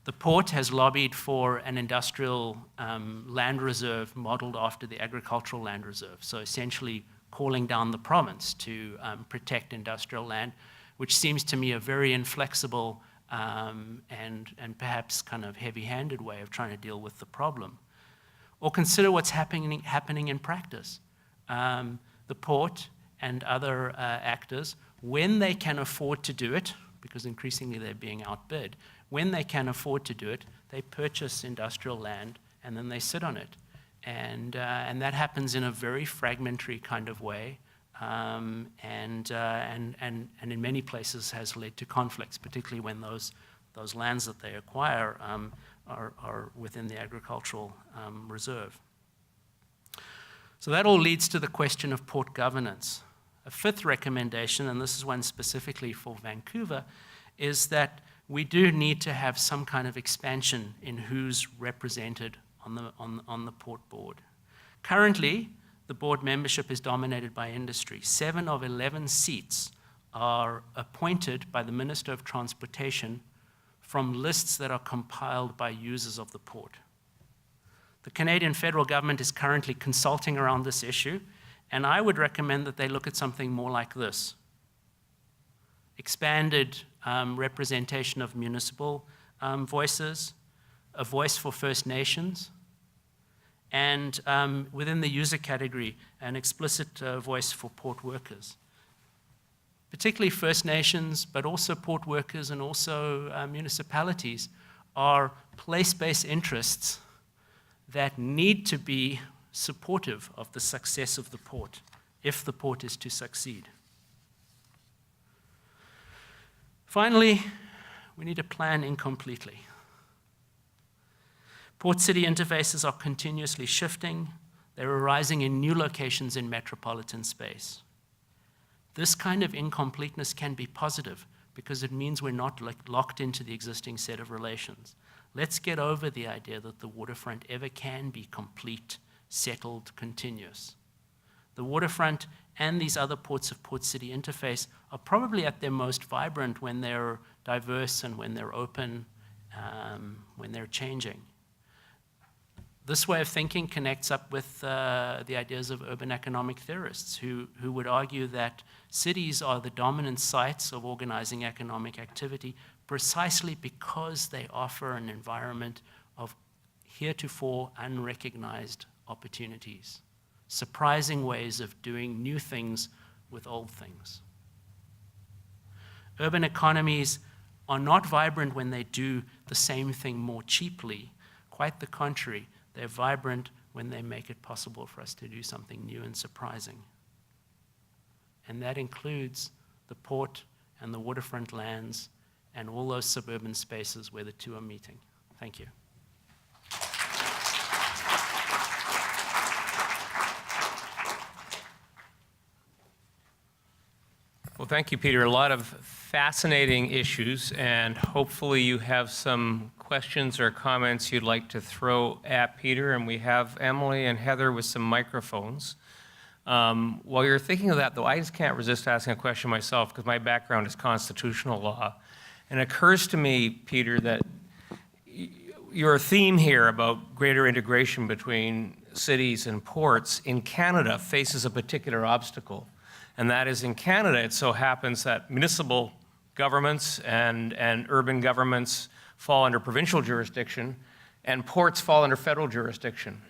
The port has lobbied for an industrial land reserve modeled after the agricultural land reserve, so essentially calling down the province to protect industrial land, which seems to me a very inflexible and perhaps kind of heavy-handed way of trying to deal with the problem. Or consider what's happening in practice. The port and other actors, when they can afford to do it, because increasingly they're being outbid, when they can afford to do it, they purchase industrial land and then they sit on it. And that happens in a very fragmentary kind of way, and in many places has led to conflicts, particularly when those lands that they acquire are within the agricultural reserve. So that all leads to the question of port governance. A fifth recommendation, and this is one specifically for Vancouver, is that we do need to have some kind of expansion in who's represented on the port board. Currently, the board membership is dominated by industry. 7 of 11 seats are appointed by the Minister of Transportation from lists that are compiled by users of the port. The Canadian federal government is currently consulting around this issue, and I would recommend that they look at something more like this. Expanded representation of municipal voices, a voice for First Nations, and within the user category, an explicit voice for port workers. Particularly First Nations, but also port workers and also municipalities are place-based interests that need to be supportive of the success of the port, if the port is to succeed. Finally, we need to plan incompletely. Port city interfaces are continuously shifting. They're arising in new locations in metropolitan space. This kind of incompleteness can be positive because it means we're not locked into the existing set of relations. Let's get over the idea that the waterfront ever can be complete, settled, continuous. The waterfront and these other ports of port city interface are probably at their most vibrant when they're diverse and when they're open, when they're changing. This way of thinking connects up with the ideas of urban economic theorists who would argue that cities are the dominant sites of organizing economic activity precisely because they offer an environment of heretofore unrecognized opportunities, surprising ways of doing new things with old things. Urban economies are not vibrant when they do the same thing more cheaply. Quite the contrary. They're vibrant when they make it possible for us to do something new and surprising. And that includes the port and the waterfront lands and all those suburban spaces where the two are meeting. Thank you. Well, thank you, Peter. A lot of fascinating issues, and hopefully you have some questions or comments you'd like to throw at Peter, and we have Emily and Heather with some microphones. While you're thinking of that, though, I just can't resist asking a question myself because my background is constitutional law. And it occurs to me, Peter, that your theme here about greater integration between cities and ports in Canada faces a particular obstacle. And that is, in Canada, it so happens that municipal governments and urban governments fall under provincial jurisdiction, and ports fall under federal jurisdiction.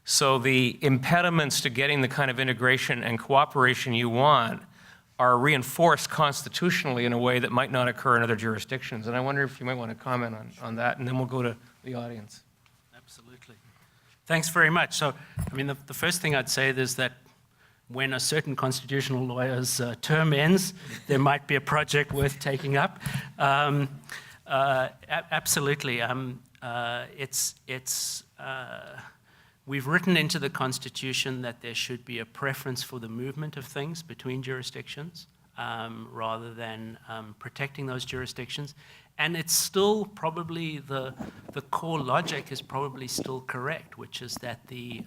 So the impediments to getting the kind of integration and cooperation you want are reinforced constitutionally in a way that might not occur in other jurisdictions. And I wonder if you might want to comment on that, and then we'll go to the audience. Absolutely. Thanks very much. So, I mean, the first thing I'd say is that when a certain constitutional lawyer's term ends, there might be a project worth taking up. Absolutely. We've written into the Constitution that there should be a preference for the movement of things between jurisdictions rather than protecting those jurisdictions. And it's still probably, the core logic is probably still correct, which is that the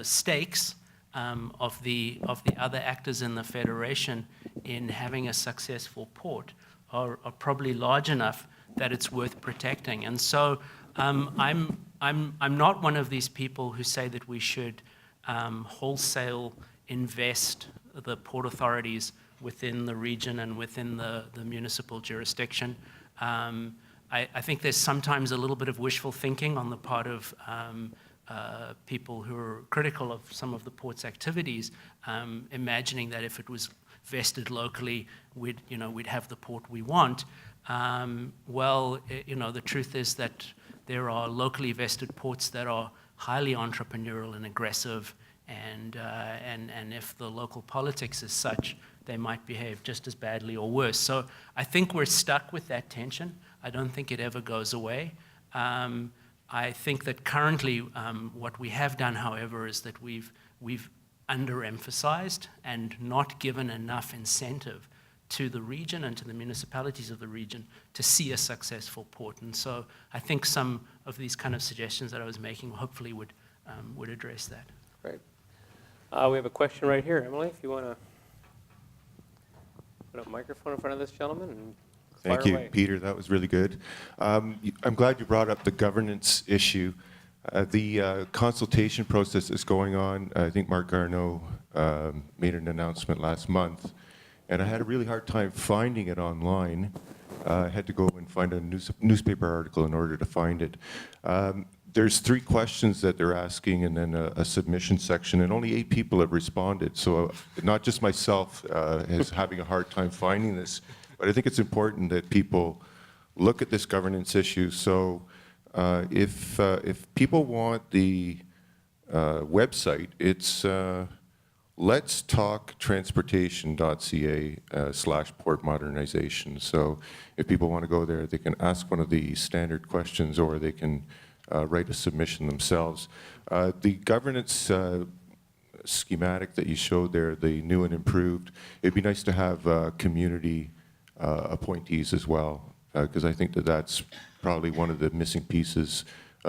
stakes of the other actors in the Federation in having a successful port are probably large enough that it's worth protecting. And so I'm not one of these people who say that we should wholesale invest the port authorities within the region and within the municipal jurisdiction. I think there's sometimes a little bit of wishful thinking on the part of people who are critical of some of the port's activities, imagining that if it was vested locally, we'd have the port we want. The truth is that there are locally vested ports that are highly entrepreneurial and aggressive, and if the local politics is such, they might behave just as badly or worse. So I think we're stuck with that tension. I don't think it ever goes away. I think that currently what we have done, however, is that we've underemphasized and not given enough incentive to the region and to the municipalities of the region to see a successful port. And so I think some of these kind of suggestions that I was making hopefully would address that. Great. We have a question right here. Emily, if you want to put a microphone in front of this gentleman and Thank you, Peter. That was really good. I'm glad you brought up the governance issue. The consultation process is going on. I think Mark Garneau made an announcement last month, and I had a really hard time finding it online. I had to go and find a newspaper article in order to find it. There's 3 questions that they're asking and then a submission section, and only 8 people have responded. So not just myself is having a hard time finding this, but I think it's important that people look at this governance issue. So if people want the website, it's letstalktransportation.ca/port modernization. So if people want to go there, they can ask one of the standard questions, or they can write a submission themselves. The governance schematic that you showed there, the new and improved, it'd be nice to have community appointees as well, because I think that that's probably one of the missing pieces.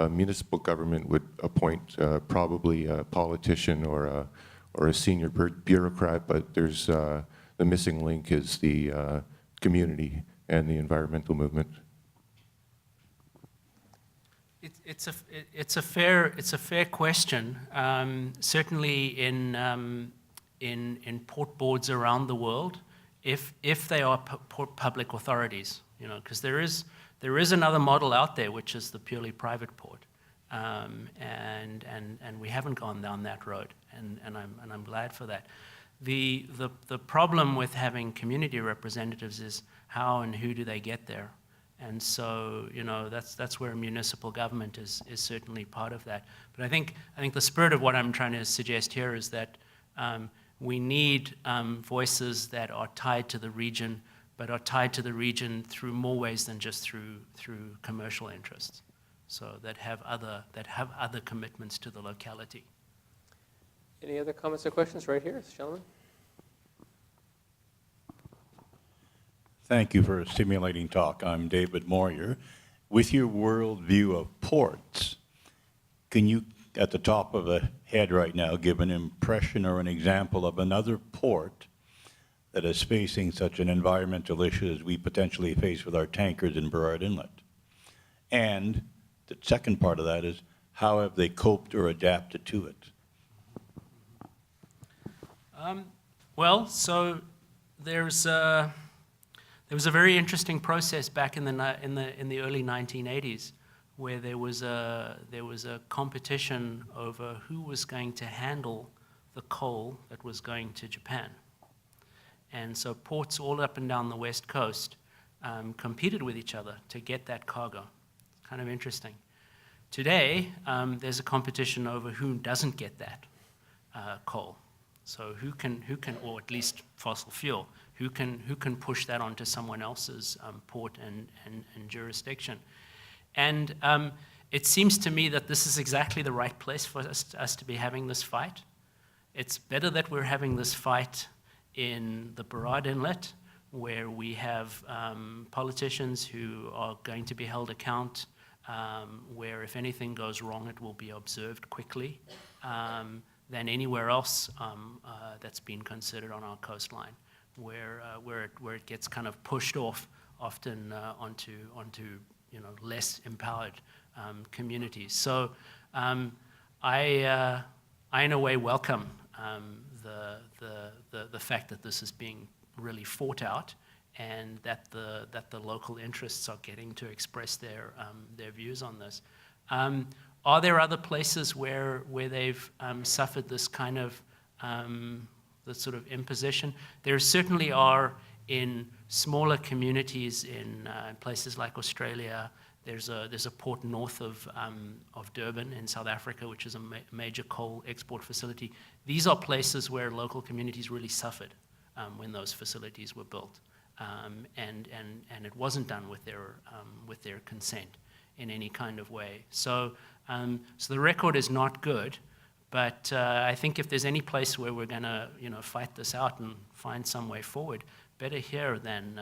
Municipal government would appoint probably a politician or a senior bureaucrat, but there's the missing link is the community and the environmental movement. It's a fair question. Certainly in port boards around the world, if they are public authorities, because there is another model out there, which is the purely private port, and we haven't gone down that road, and I'm glad for that. The problem with having community representatives is how and who do they get there, and so that's where municipal government is certainly part of that. But I think the spirit of what I'm trying to suggest here is that we need voices that are tied to the region, but are tied to the region through more ways than just through commercial interests. So that have other commitments to the locality. Any other comments or questions right here, this gentleman? Thank you for a stimulating talk. I'm David Moyer. With your world view of ports, can you, at the top of the head right now, give an impression or an example of another port that is facing such an environmental issue as we potentially face with our tankers in Burrard Inlet? And the second part of that is, how have they coped or adapted to it? Well, so there was a very interesting process back in the early 1980s, where there was a competition over who was going to handle the coal that was going to Japan, and so ports all up and down the west coast competed with each other to get that cargo. Kind of interesting. Today, there's a competition over who doesn't get that coal. So who can, or at least fossil fuel, who can push that onto someone else's port and jurisdiction? And it seems to me that this is exactly the right place for us to be having this fight. It's better that we're having this fight in the Burrard Inlet, where we have politicians who are going to be held account, where if anything goes wrong, it will be observed quickly, than anywhere else that's been considered on our coastline, where it gets kind of pushed off often onto less empowered communities. So I in a way welcome the fact that this is being really fought out, and that the local interests are getting to express their views on this. Are there other places where they've suffered this kind of this sort of imposition? There certainly are in smaller communities in places like Australia. There's a port north of Durban in South Africa, which is a major coal export facility. These are places where local communities really suffered when those facilities were built, and it wasn't done with their consent in any kind of way. So the record is not good, but I think if there's any place where we're going to fight this out and find some way forward, better here than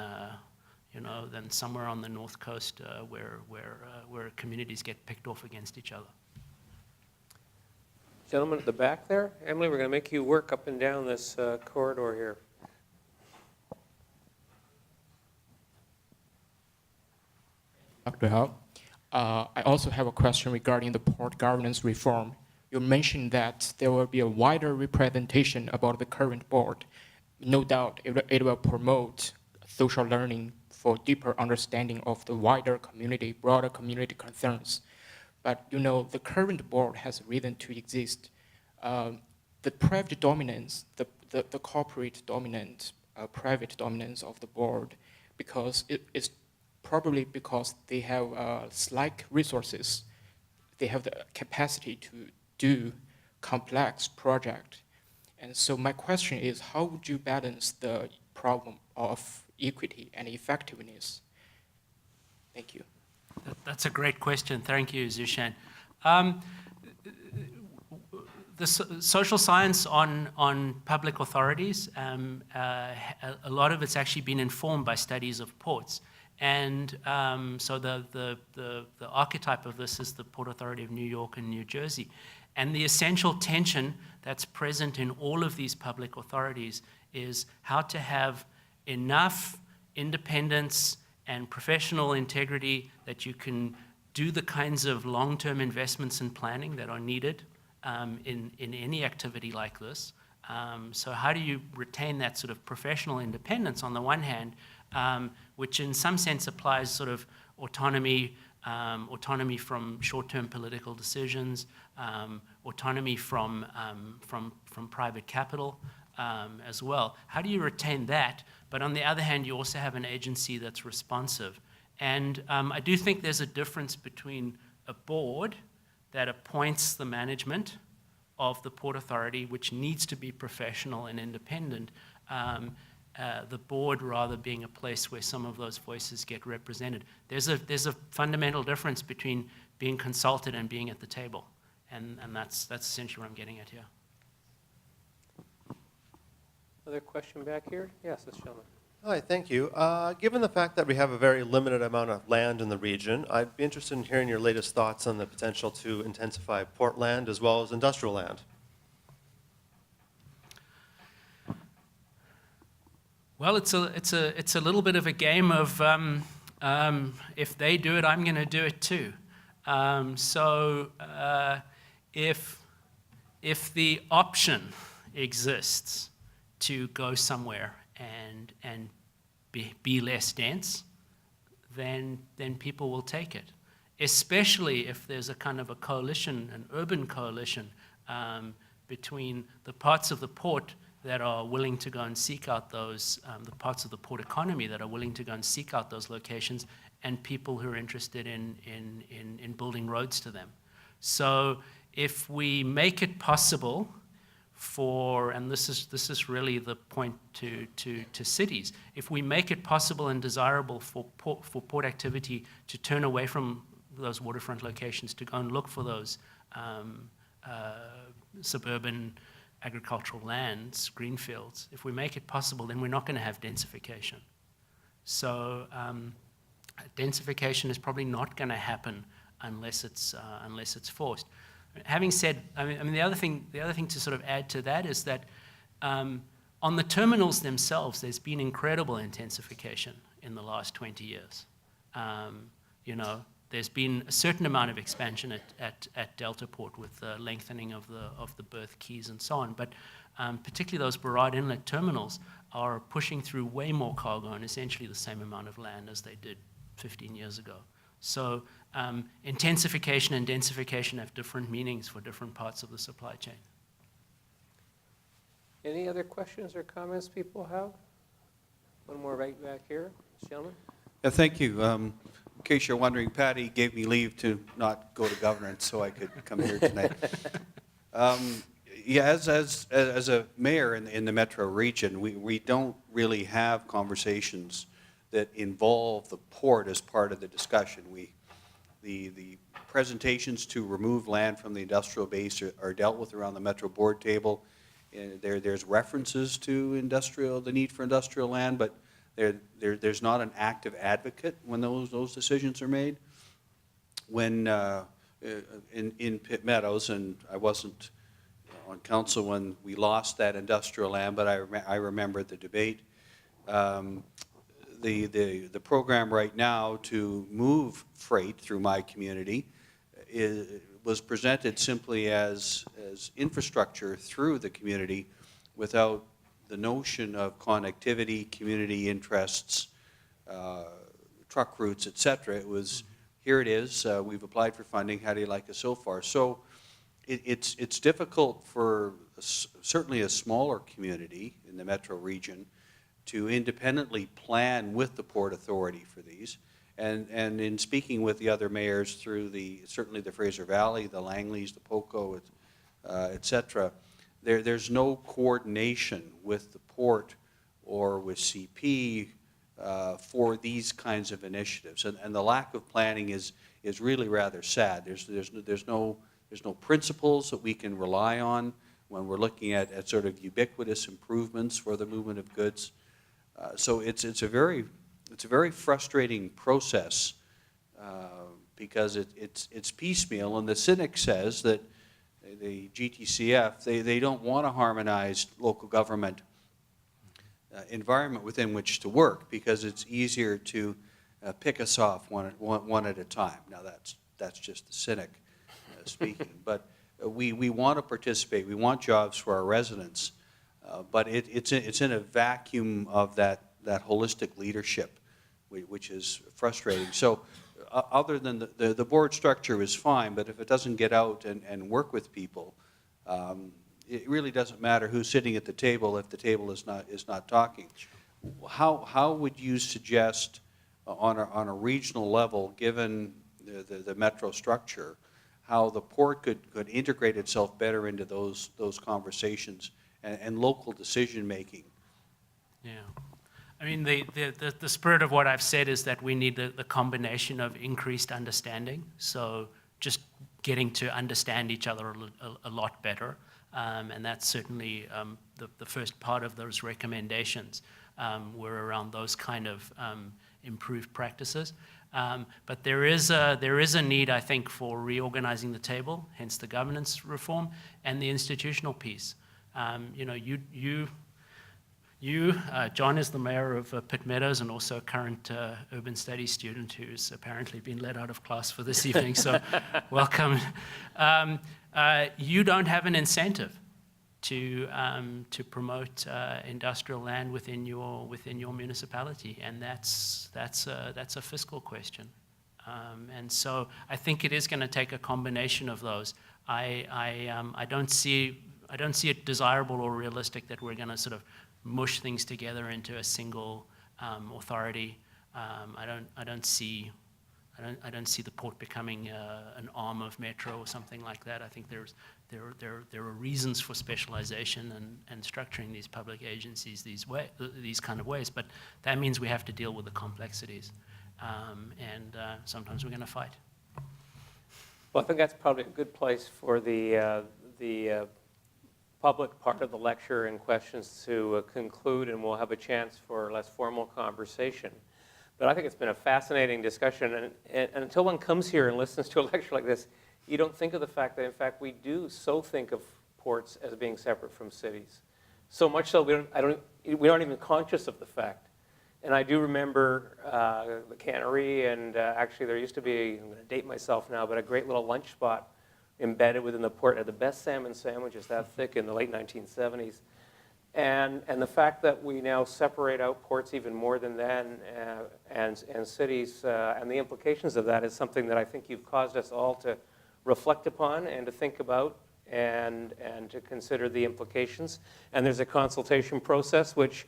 somewhere on the north coast where communities get picked off against each other. Gentleman at the back there, Emily, we're going to make you work up and down this corridor here. Dr. Howe. I also have a question regarding the port governance reform. You mentioned that there will be a wider representation about the current board. No doubt it will promote social learning for deeper understanding of the wider community, broader community concerns. But the current board has reason to exist. The private dominance, the corporate dominant, private dominance of the board, because it's probably because they have slack resources. They have the capacity to do complex projects. And so my question is, how would you balance the problem of equity and effectiveness? Thank you. That's a great question. Thank you, Zushan. The social science on public authorities, a lot of it's actually been informed by studies of ports. And so the archetype of this is the Port Authority of New York and New Jersey. And the essential tension that's present in all of these public authorities is how to have enough independence and professional integrity that you can do the kinds of long-term investments and planning that are needed in any activity like this. So how do you retain that sort of professional independence on the one hand, which in some sense applies sort of autonomy from short-term political decisions, autonomy from private capital as well. How do you retain that? But on the other hand, you also have an agency that's responsive. And I do think there's a difference between a board that appoints the management of the Port Authority, which needs to be professional and independent, the board rather being a place where some of those voices get represented. There's a fundamental difference between being consulted and being at the table, and that's essentially what I'm getting at here. Another question back here? Yes, this gentleman. Hi, thank you. Given the fact that we have a very limited amount of land in the region, I'd be interested in hearing your latest thoughts on the potential to intensify port land as well as industrial land. Well, it's a little bit of a game of if they do it, I'm going to do it too. If the option exists to go somewhere and be less dense, then people will take it. Especially if there's a kind of a coalition, an urban coalition, between the parts of the port that are willing to go and seek out those, the parts of the port economy that are willing to go and seek out those locations, and people who are interested in building roads to them. So if we make it possible for, and this is really the point to cities, if we make it possible and desirable for port activity to turn away from those waterfront locations to go and look for those suburban agricultural lands, greenfields, if we make it possible, then we're not going to have densification. So densification is probably not going to happen unless it's forced. Having said, I mean, the other thing to sort of add to that is that on the terminals themselves, there's been incredible intensification in the last 20 years. You know, there's been a certain amount of expansion at Delta Port with the lengthening of the berth quays and so on, but particularly those Burrard Inlet terminals are pushing through way more cargo and essentially the same amount of land as they did 15 years ago. So intensification and densification have different meanings for different parts of the supply chain. Any other questions or comments people have? One more right back here, gentlemen. Yeah, thank you. In case you're wondering, Patty gave me leave to not go to governance so I could come here tonight. Yeah, as a mayor in the metro region, we don't really have conversations that involve the port as part of the discussion. The presentations to remove land from the industrial base are dealt with around the metro board table. There's references to the need for industrial land, but there's not an active advocate when those decisions are made. When in Pitt Meadows, and I wasn't on council when we lost that industrial land, but I remember the debate. The program right now to move freight through my community was presented simply as infrastructure through the community without the notion of connectivity, community interests, truck routes, et cetera. It was, here it is, we've applied for funding, how do you like it so far? So it's difficult for certainly a smaller community in the metro region to independently plan with the Port Authority for these. And in speaking with the other mayors through certainly the Fraser Valley, the Langleys, the Poco, et cetera, there's no coordination with the port or with CP for these kinds of initiatives. And the lack of planning is really rather sad. There's no principles that we can rely on when we're looking at sort of ubiquitous improvements for the movement of goods. So it's a very frustrating process because it's piecemeal, and the cynic says that the GTCF they don't want a harmonized local government environment within which to work because it's easier to pick us off one at a time. Now that's just the cynic speaking, but we want to participate. We want jobs for our residents. But it's in a vacuum of that holistic leadership, which is frustrating. So other than the board structure is fine, but if it doesn't get out and work with people, it really doesn't matter who's sitting at the table if the table is not talking. How would you suggest on a regional level, given the metro structure, how the port could integrate itself better into those conversations and local decision making? Yeah. I mean, the spirit of what I've said is that we need the combination of increased understanding, so just getting to understand each other a lot better, And that's certainly the first part of those recommendations were around those kind of improved practices. But there is a need, I think, for reorganizing the table, hence the governance reform and the institutional piece. John is the mayor of Pitt Meadows and also a current urban studies student who's apparently been let out of class for this evening, so welcome. You don't have an incentive to promote industrial land within your municipality, and that's a fiscal question. And so I think it is going to take a combination of those. I don't see it desirable or realistic that we're going to sort of mush things together into a single authority. I don't see the port becoming an arm of Metro or something like that. I think there are reasons for specialization and structuring these public agencies these kind of ways, but that means we have to deal with the complexities, and sometimes we're going to fight. Well, I think that's probably a good place for the public part of the lecture and questions to conclude, and we'll have a chance for less formal conversation. But I think it's been a fascinating discussion, and until one comes here and listens to a lecture like this, you don't think of the fact that, in fact, we do so think of ports as being separate from cities. So much so we aren't even conscious of the fact. And I do remember the cannery, and actually there used to be, I'm going to date myself now, but a great little lunch spot embedded within the port. Had the best salmon sandwiches that thick in the late 1970s. And the fact that we now separate out ports even more than then, and cities, and the implications of that is something that I think you've caused us all to reflect upon and to think about and to consider the implications. And there's a consultation process which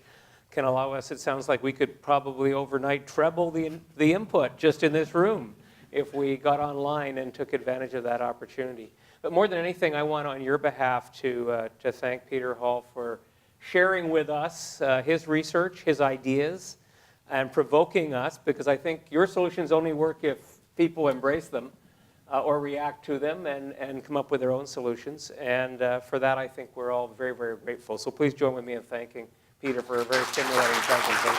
can allow us, it sounds like we could probably overnight treble the input just in this room if we got online and took advantage of that opportunity. But more than anything, I want on your behalf to thank Peter Hall for sharing with us his research, his ideas, and provoking us, because I think your solutions only work if people embrace them or react to them and come up with their own solutions. And for that, I think we're all very, very grateful. So please join with me in thanking Peter for a very stimulating presentation.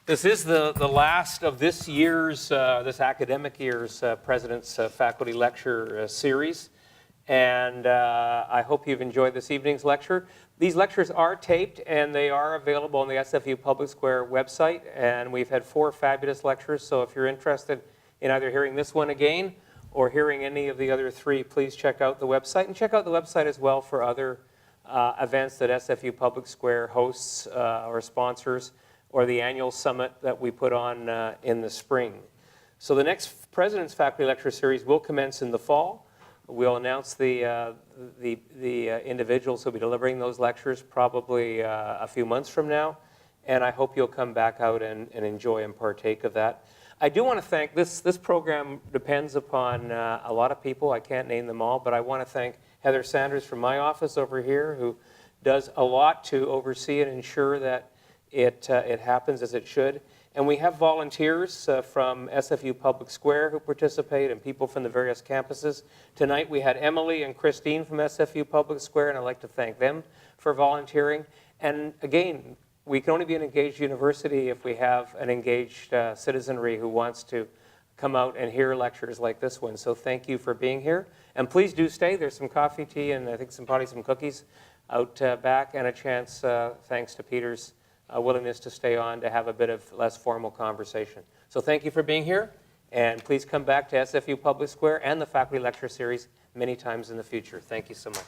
This is the last of this year's, this academic year's President's Faculty Lecture series. And I hope you've enjoyed this evening's lecture. These lectures are taped, and they are available on the SFU Public Square website. And we've had 4 fabulous lectures, so if you're interested in either hearing this one again or hearing any of the other 3, please check out the website. And check out the website as well for other events that SFU Public Square hosts or sponsors, or the annual summit that we put on in the spring. So the next President's Faculty Lecture Series will commence in the fall. We'll announce the individuals who will be delivering those lectures probably a few months from now, and I hope you'll come back out and enjoy and partake of that. I do want to thank, this program depends upon a lot of people. I can't name them all, but I want to thank Heather Sanders from my office over here, who does a lot to oversee and ensure that it happens as it should. And we have volunteers from SFU Public Square who participate, and people from the various campuses. Tonight we had Emily and Christine from SFU Public Square, and I'd like to thank them for volunteering. And again, we can only be an engaged university if we have an engaged citizenry who wants to come out and hear lectures like this one. So thank you for being here. And please do stay. There's some coffee, tea, and I think probably some cookies out back, and a chance, thanks to Peter's willingness to stay on to have a bit of less formal conversation. So thank you for being here, and please come back to SFU Public Square and the Faculty Lecture Series many times in the future. Thank you so much.